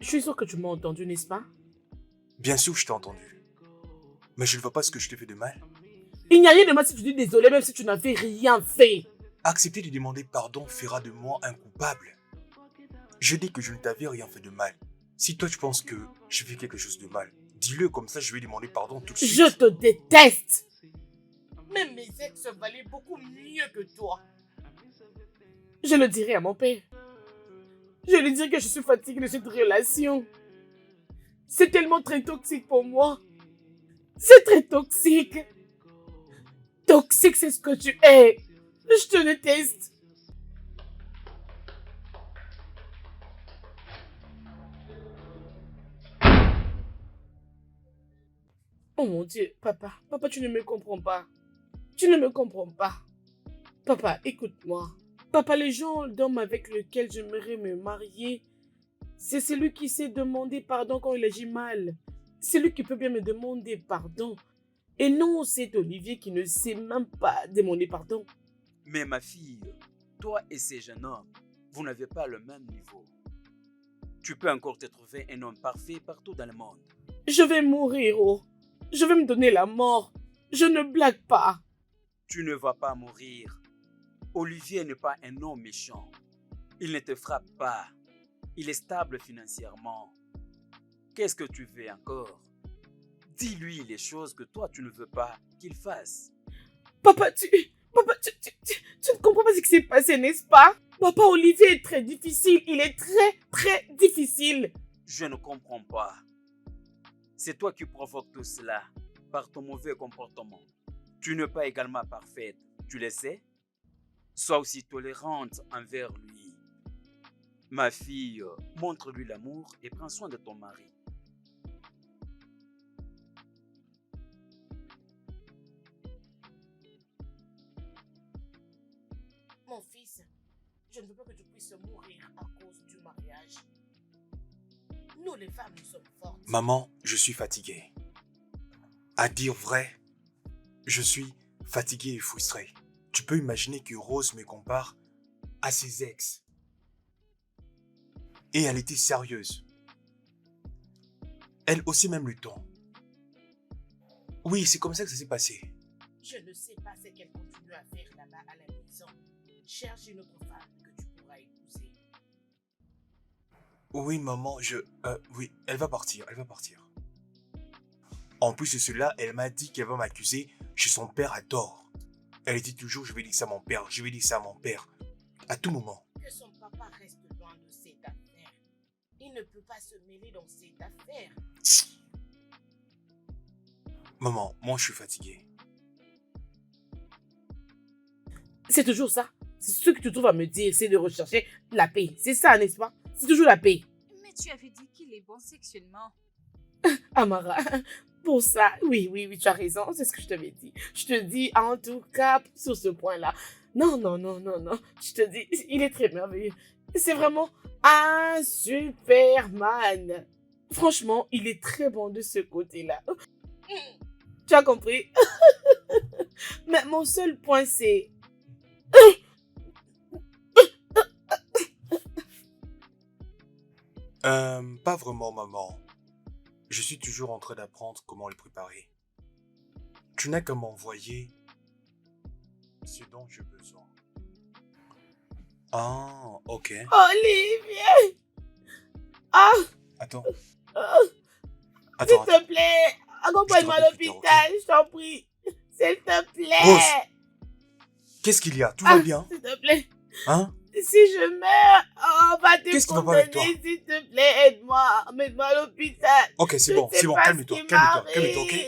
Je suis sûre que tu m'as entendu, n'est-ce pas? Bien sûr que je t'ai entendu. Mais je ne vois pas ce que je t'ai fait de mal. Il n'y a rien de mal si tu dis désolé, même si tu n'avais rien fait. Accepter de demander pardon fera de moi un coupable. Je dis que je ne t'avais rien fait de mal. Si toi tu penses que j'ai fait quelque chose de mal, dis-le, comme ça je vais demander pardon tout de suite. Je te déteste. Même mes ex valaient beaucoup mieux que toi. Je le dirai à mon père. Je lui dirai que je suis fatiguée de cette relation. C'est tellement très toxique pour moi. C'est très toxique. Toxique, c'est ce que tu es. Je te déteste. Oh mon Dieu, papa, tu ne me comprends pas. Tu ne me comprends pas. Papa, écoute-moi. Papa, les gens d'homme avec lequel j'aimerais me marier, c'est celui qui sait demander pardon quand il agit mal. C'est lui qui peut bien me demander pardon. Et non, c'est Olivier qui ne sait même pas demander pardon. Mais ma fille, toi et ces jeunes hommes, vous n'avez pas le même niveau. Tu peux encore te trouver un homme parfait partout dans le monde. Je vais mourir, oh. Je vais me donner la mort. Je ne blague pas. Tu ne vas pas mourir. Olivier n'est pas un homme méchant. Il ne te frappe pas. Il est stable financièrement. Qu'est-ce que tu veux encore? Dis-lui les choses que toi tu ne veux pas qu'il fasse. Papa, tu ne comprends pas ce qui s'est passé, n'est-ce pas? Papa, Olivier est très difficile. Il est très difficile. Je ne comprends pas. C'est toi qui provoques tout cela par ton mauvais comportement. Tu n'es pas également parfaite, tu le sais? Sois aussi tolérante envers lui. Ma fille, montre-lui l'amour et prends soin de ton mari. Mon fils, je ne veux pas que tu puisses mourir à cause du mariage. Nous, les femmes, nous sommes fortes. Maman, je suis fatigué. À dire vrai, je suis fatigué et frustré. Tu peux imaginer que Rose me compare à ses ex. Et elle était sérieuse. Elle aussi même le ton. Oui, c'est comme ça que ça s'est passé. Je ne sais pas ce qu'elle continue à faire là-bas à la maison. Cherche une autre femme que tu pourras épouser. Oui, maman, oui, elle va partir. En plus de cela, elle m'a dit qu'elle va m'accuser chez son père à tort. Elle dit toujours, je vais dire ça à mon père, à tout moment. Que son papa reste loin de cette affaire. Il ne peut pas se mêler dans cette affaire. Maman, moi je suis fatigué. C'est toujours ça. C'est ce que tu trouves à me dire, c'est de rechercher la paix. C'est ça, n'est-ce pas? C'est toujours la paix. Mais tu avais dit qu'il est bon sexuellement. Amara, pour ça, oui, tu as raison, c'est ce que je t'avais dit. Je te dis, en tout cas, sur ce point-là. Non. Je te dis, il est très merveilleux. C'est vraiment un Superman. Franchement, il est très bon de ce côté-là. Tu as compris? Mais mon seul point, c'est... Pas vraiment, maman. Je suis toujours en train d'apprendre comment le préparer. Tu n'as qu'à m'envoyer ce dont j'ai besoin. Ah, ok. Olivier! Ah! Attends. S'il Attends. te plaît, accompagne-moi à Je te rappelle plus l'hôpital, tard, je t'en prie. S'il te plaît. Rose. Qu'est-ce qu'il y a? Tout va bien? S'il te plaît. Hein? Si je meurs, on va te Qu'est-ce qui va pas avec toi? condamner. S'il te plaît, aide-moi. Mets-moi à l'hôpital. Ok, c'est Je bon, sais c'est bon. pas ce Calme-toi, qui ok?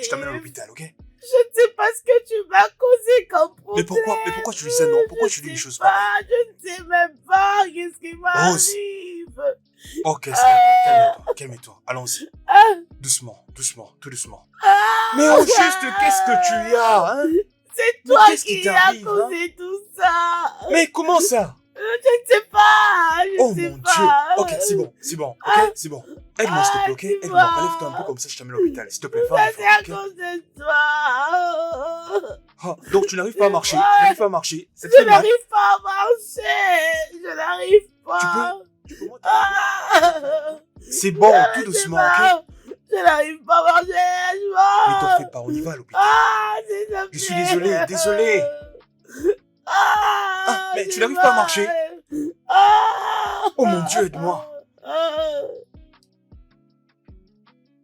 Je t'amène à m'arrive. l'hôpital, ok? Je ne sais pas ce que tu m'as causé comme problème. Mais pourquoi tu dis ça, non? Pourquoi tu dis des choses pareilles? Je ne sais même pas qu'est-ce qui Rose. m'arrive. Ok, c'est calme-toi, calme-toi. Allons-y. Ah, Doucement, tout doucement. ah, Mais au juste, qu'est-ce que tu as, hein? c'est Mais toi qu'est-ce qui qui as t'arrive, causé tout ça. Mais comment ça? Je ne sais pas. Je Oh ne sais mon pas. Dieu. Ok, c'est bon, ok? C'est bon. Aide-moi, s'il te plaît, ok? dis-moi. Aide-moi, relève-toi un peu comme ça, je t'amène à l'hôpital. S'il te plaît, fais un Ça, c'est à effort, ok? cause de toi. Ah, donc tu n'arrives pas à marcher, ça te Je fait mal. n'arrive pas à marcher. Je n'arrive pas. Tu peux moi Ah, C'est bon, je tout sais doucement, pas. ok? Je n'arrive pas à marcher. Mais t'en fais pas, on y va à l'hôpital. Ah, s'il te plaît. Je suis désolé. Ah, mais tu j'ai n'arrives pas à mal. marcher. Ah, Oh mon Dieu, aide-moi. ah.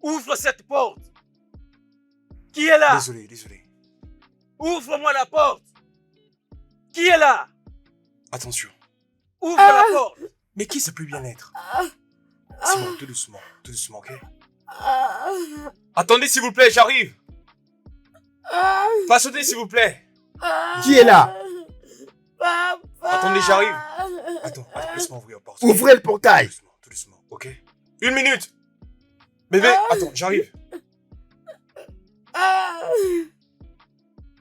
Ouvre cette porte. Qui est là? Désolé. Ouvre-moi la porte. Qui est là? Attention. Ouvre la porte. Mais qui ça peut bien être? Ah. C'est bon, tout doucement, ok? Ah. Attendez, s'il vous plaît, j'arrive. Ah. Patientez, s'il vous plaît. Ah. Qui est là? Papa. Attendez, j'arrive. Attends, laisse-moi ouvrir la porte. Ouvrez le portail. Tout doucement, ok? 1 minute. Bébé, attends, j'arrive. Ah.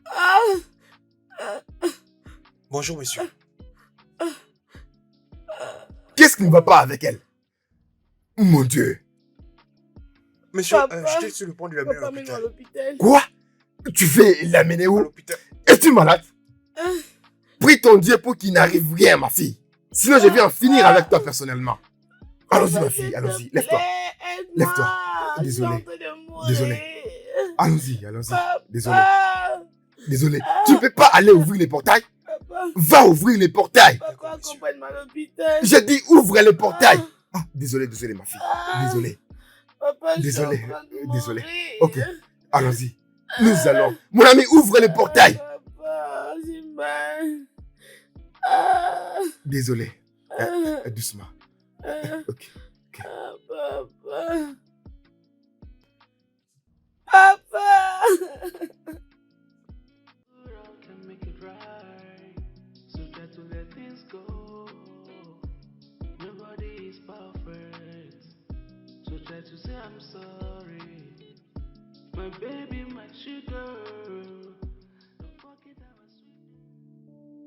Ah. Bonjour, monsieur. Qu'est-ce qui ne va pas avec elle? Mon Dieu. Monsieur, Papa. j'étais sur le point de l'amener à Papa, mets-moi à l'hôpital. l'hôpital. Quoi? Tu veux l'amener À où? l'hôpital. Es-tu malade? Ah. Prie ton Dieu pour qu'il n'arrive rien, ma fille. Sinon, je vais en finir avec toi personnellement. Allons-y, ma fille, allons-y. Lève-toi. Lève-toi. Désolé. Désolé. Allons-y. Désolé. Désolé. Tu ne peux pas aller ouvrir les portails? Papa, Va ouvrir les portails. papa, accompagne-moi à l'hôpital. J'ai dit ouvre les portails. Ah, désolé, ma fille. Ah. Désolé. Papa, je suis Désolé, en train de désolé. mourir. Ok. Allons-y. Nous allons. Mon ami, ouvre les portails. Papa, j'ai mal. Ah. Désolé. Ah. Doucement. Ah. Ok. Ah, papa. Papa. Can make it right. So try to let things go. Nobody is perfect. So try to say I'm sorry. My baby, my sugar. Don't forget I was sweet.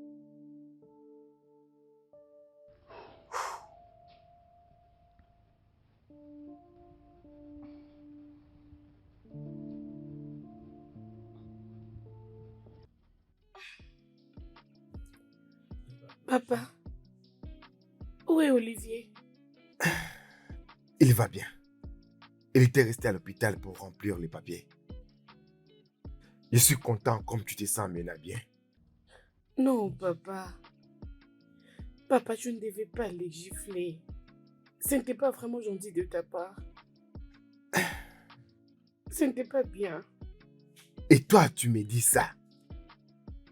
Papa. Où est Olivier? Il va bien. Il était resté à l'hôpital pour remplir les papiers. Je suis content comme tu te sens maintenant bien. Non, papa. Papa, tu ne devais pas les gifler. Ce n'était pas vraiment gentil de ta part. Ce n'était pas bien. Et toi, tu me dis ça.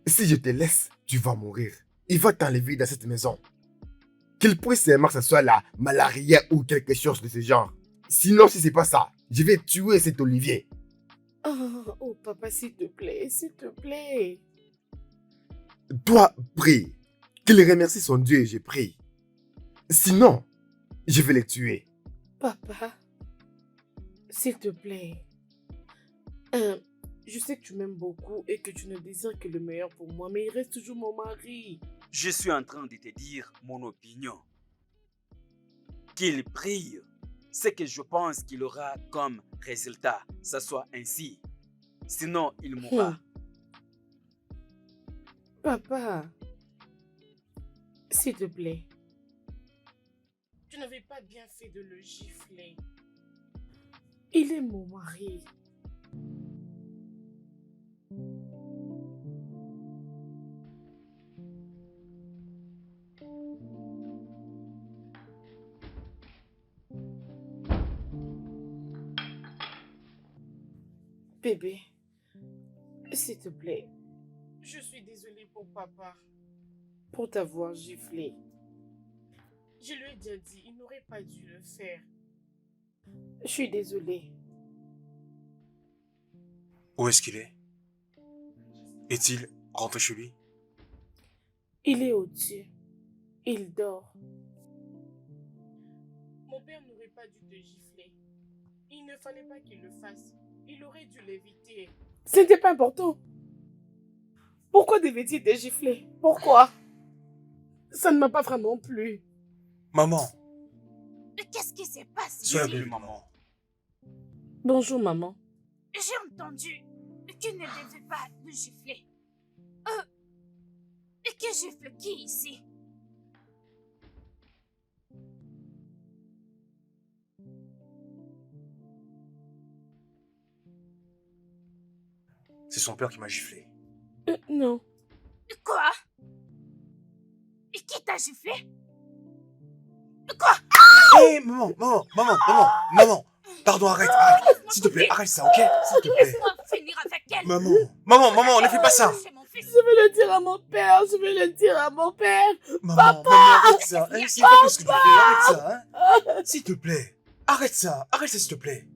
Si je te laisse, tu vas mourir. Il va t'enlever dans cette maison. Qu'il puisse seulement que ce soit la malaria ou quelque chose de ce genre. Sinon, si c'est pas ça, je vais tuer cet Olivier. Oh, papa, s'il te plaît, s'il te plaît. Toi, prie. Qu'il remercie son Dieu et je prie. Sinon, je vais le tuer. Papa, s'il te plaît. Je sais que tu m'aimes beaucoup et que tu ne désires que le meilleur pour moi, mais il reste toujours mon mari. Je suis en train de te dire mon opinion. Qu'il prie, ce que je pense qu'il aura comme résultat, ça soit ainsi. Sinon, il mourra. Papa, s'il te plaît. Tu n'avais pas bien fait de le gifler. Il est mon mari. Bébé, s'il te plaît, je suis désolée pour papa, pour t'avoir giflé. Je lui ai déjà dit, il n'aurait pas dû le faire. Je suis désolée. Où est-ce qu'il est? Est-il rentré chez lui? Il est au-dessus. Il dort. Mon père n'aurait pas dû te gifler. Il ne fallait pas qu'il le fasse. Il aurait dû l'éviter. Ce n'était pas important. Pourquoi devait-il te gifler? Pourquoi? Ça ne m'a pas vraiment plu. Maman, Qu'est-ce qui s'est passé? sois la bienvenue, maman. Bonjour, maman. J'ai entendu qu'il ne devait pas le gifler. Qui gifle qui ici? C'est son père qui m'a giflé. Non. Quoi? Qui t'a giflé? Quoi? Hé, maman. Pardon, arrête. S'il te plaît, arrête ça, ok? S'il te plaît. Laisse-moi finir avec elle. Maman, ne fais pas ça. C'est mon fils. Je vais le dire à mon père. Je vais le dire à mon père. Maman, arrête ça. Hein, c'est pas ce que tu fais, arrête ça, hein. S'il te plaît. Arrête ça, s'il te plaît.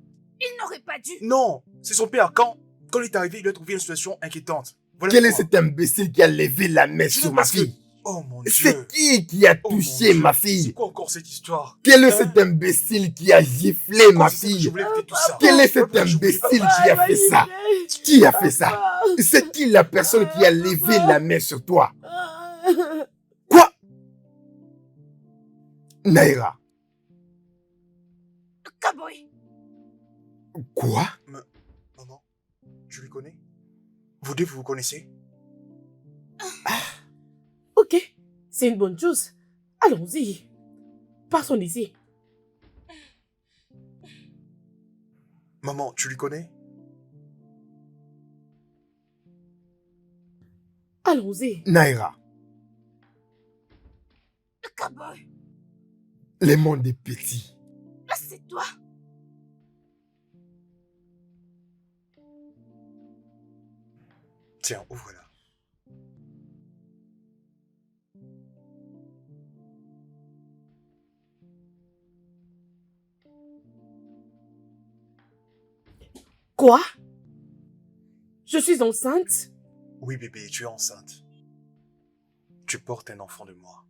Il n'aurait pas dû. Non, c'est son père. Quand il est arrivé, il a trouvé une situation inquiétante. Voilà Quel est pourquoi. cet imbécile qui a levé la main Juste sur ma parce que- fille? Oh mon Dieu. C'est qui a Oh, mon touché Dieu. ma C'est fille? quoi encore cette histoire? Quel est Hein? cet imbécile qui a giflé ma C'est ça que je fille? voulais éviter tout ça. Quel est cet Je voulais pas- imbécile qui a fait ça? Qui a fait ça? C'est qui la personne qui a levé la main sur toi? Quoi? Naïra. Kaboy. Quoi? Maman, tu lui connais? Vous deux, vous vous connaissez? Ok, c'est une bonne chose. Allons-y. Partons d'ici. Maman, tu lui connais? Allons-y. Naïra. Kaboy. Le monde est petit. C'est toi. Tiens, ouvre-la. Quoi? Je suis enceinte? Oui, bébé, tu es enceinte. Tu portes un enfant de moi.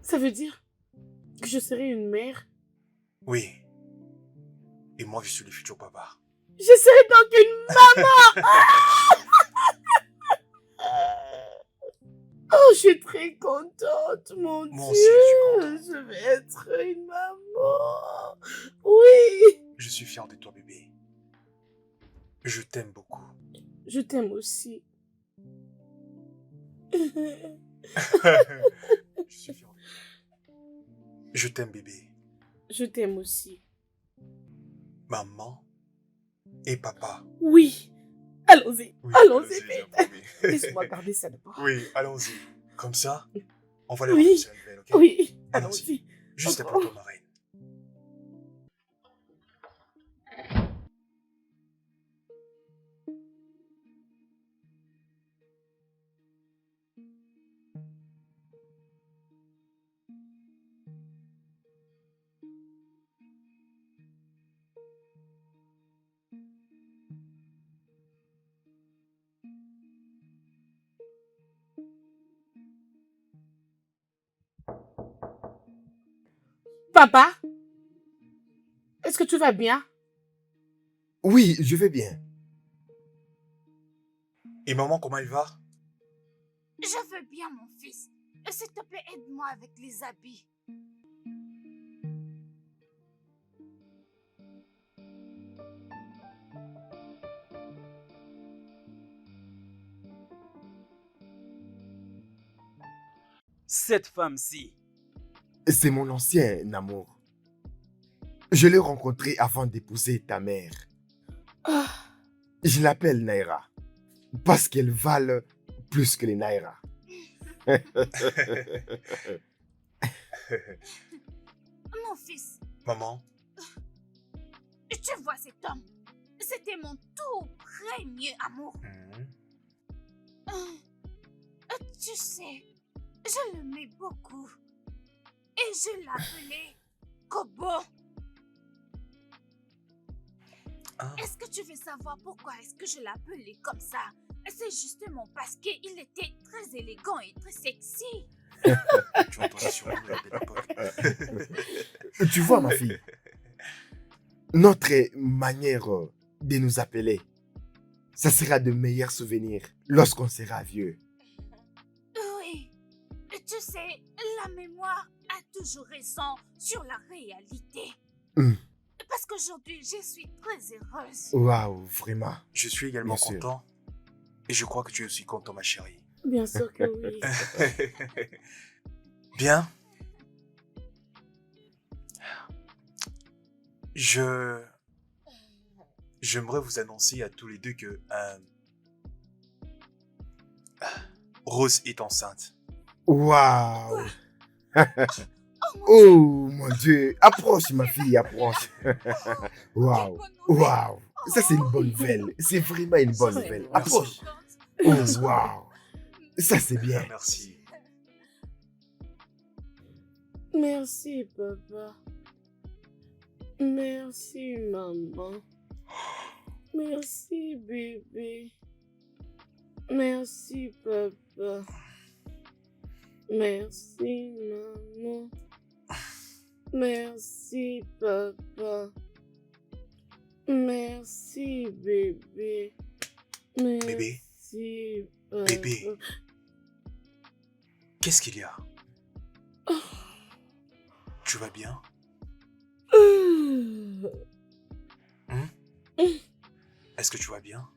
Ça veut dire que je serai une mère? Oui. Et moi, je suis le futur papa. Je serai donc une maman! Oh, je suis très contente, mon Moi Dieu! aussi, je suis Je vais être une maman! Oui! Je suis fier de toi, bébé. Je t'aime beaucoup. Je t'aime aussi. Je suis fier de toi. Je t'aime, bébé. Je t'aime aussi. Maman et papa. Oui! Allons-y! Oui, Allons-y, j'ai vite! promis. Laisse-moi garder ça d'abord. Oui, allons-y. Comme ça, on va les Oui. rencontrer une belle, ok? Oui! Allons-y. Allons-y! Juste après toi, ma reine. Papa? Est-ce que tu vas bien? Oui, je vais bien. Et maman, comment elle va? Je veux bien, mon fils. S'il te plaît, aide-moi avec les habits. Cette femme-ci, C'est mon ancien amour. Je l'ai rencontré avant d'épouser ta mère. Ah, Je l'appelle Naira. Parce qu'elle valent plus que les Naira. Mon fils, Maman, tu vois cet homme? C'était mon tout premier amour. Tu sais, je l'aimais beaucoup. Et je l'appelais Kobo. Ah. Est-ce que tu veux savoir pourquoi est-ce que je l'appelais comme ça? C'est justement parce qu'il était très élégant et très sexy. tu entendais sur nous à belle époque. Tu vois, ma fille, notre manière de nous appeler, ça sera de meilleurs souvenirs lorsqu'on sera vieux. Oui, tu sais, la mémoire a toujours raison sur la réalité. Parce qu'aujourd'hui, je suis très heureuse. Waouh, vraiment. Je suis également Bien sûr. content. Et je crois que tu es aussi content, ma chérie. bien sûr que oui. Bien. J'aimerais vous annoncer à tous les deux que Rose est enceinte. Waouh. Oh mon Dieu. Approche, ma fille, approche. Waouh. Waouh. Ça, c'est une bonne nouvelle. C'est vraiment une bonne nouvelle. Approche. Oh, waouh. Ça, c'est bien. Merci. Merci, papa. Merci, maman. Merci, bébé. Merci, papa. Merci, maman. Merci, papa. Merci, bébé. Bébé. Merci, papa. Bébé. Qu'est-ce qu'il y a? Tu vas bien? Est-ce que tu vas bien?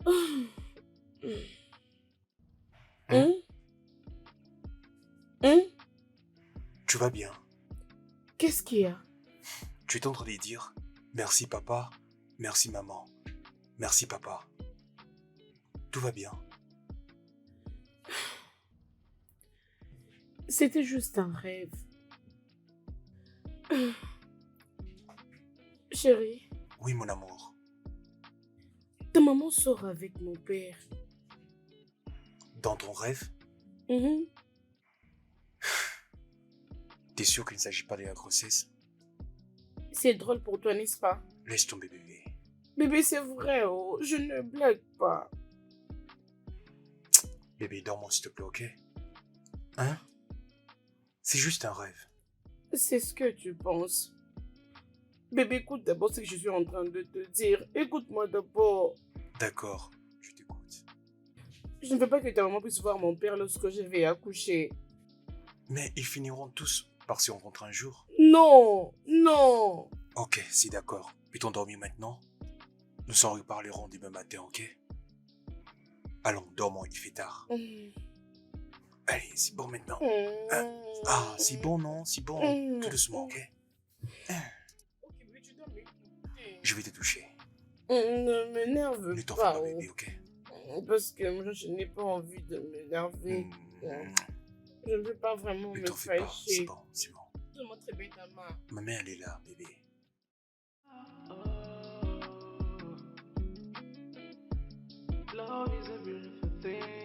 Tu vas bien? Qu'est-ce qu'il y a? Tu es en train de dire merci papa, merci maman, merci papa. Tout va bien. C'était juste un rêve. Chérie, Oui, mon amour. ta maman sort avec mon père. Dans ton rêve, t'es sûr qu'il ne s'agit pas de la grossesse? C'est drôle pour toi, n'est-ce pas? Laisse tomber, bébé. Bébé, c'est vrai, oh, je ne blague pas. Bébé, dors-moi s'il te plaît, ok? Hein? C'est juste un rêve. C'est ce que tu penses. Bébé, écoute d'abord ce que je suis en train de te dire. Écoute-moi d'abord. D'accord, je t'écoute. Je ne veux pas que ta maman puisse voir mon père lorsque je vais accoucher. Mais ils finiront tous par se rencontrer un jour. Non, non. Ok, c'est d'accord. Peut-on dormir maintenant? Nous en reparlerons demain matin, ok? Allons, dormons, il fait tard. Allez, c'est bon maintenant. Ah, c'est bon, non? C'est bon. Tout doucement, ok? Ok, bébé, tu dois m'écouter. Je vais te toucher. Ne m'énerve Ne t'en fais pas. pas, bébé, ok? Parce que moi, je n'ai pas envie de m'énerver. Je ne veux pas vraiment Ne me t'en fais pas, c'est fâcher. bon, c'est bon. Donne-moi très bien ta main. Ma main, elle est là, bébé. Love is a beautiful thing.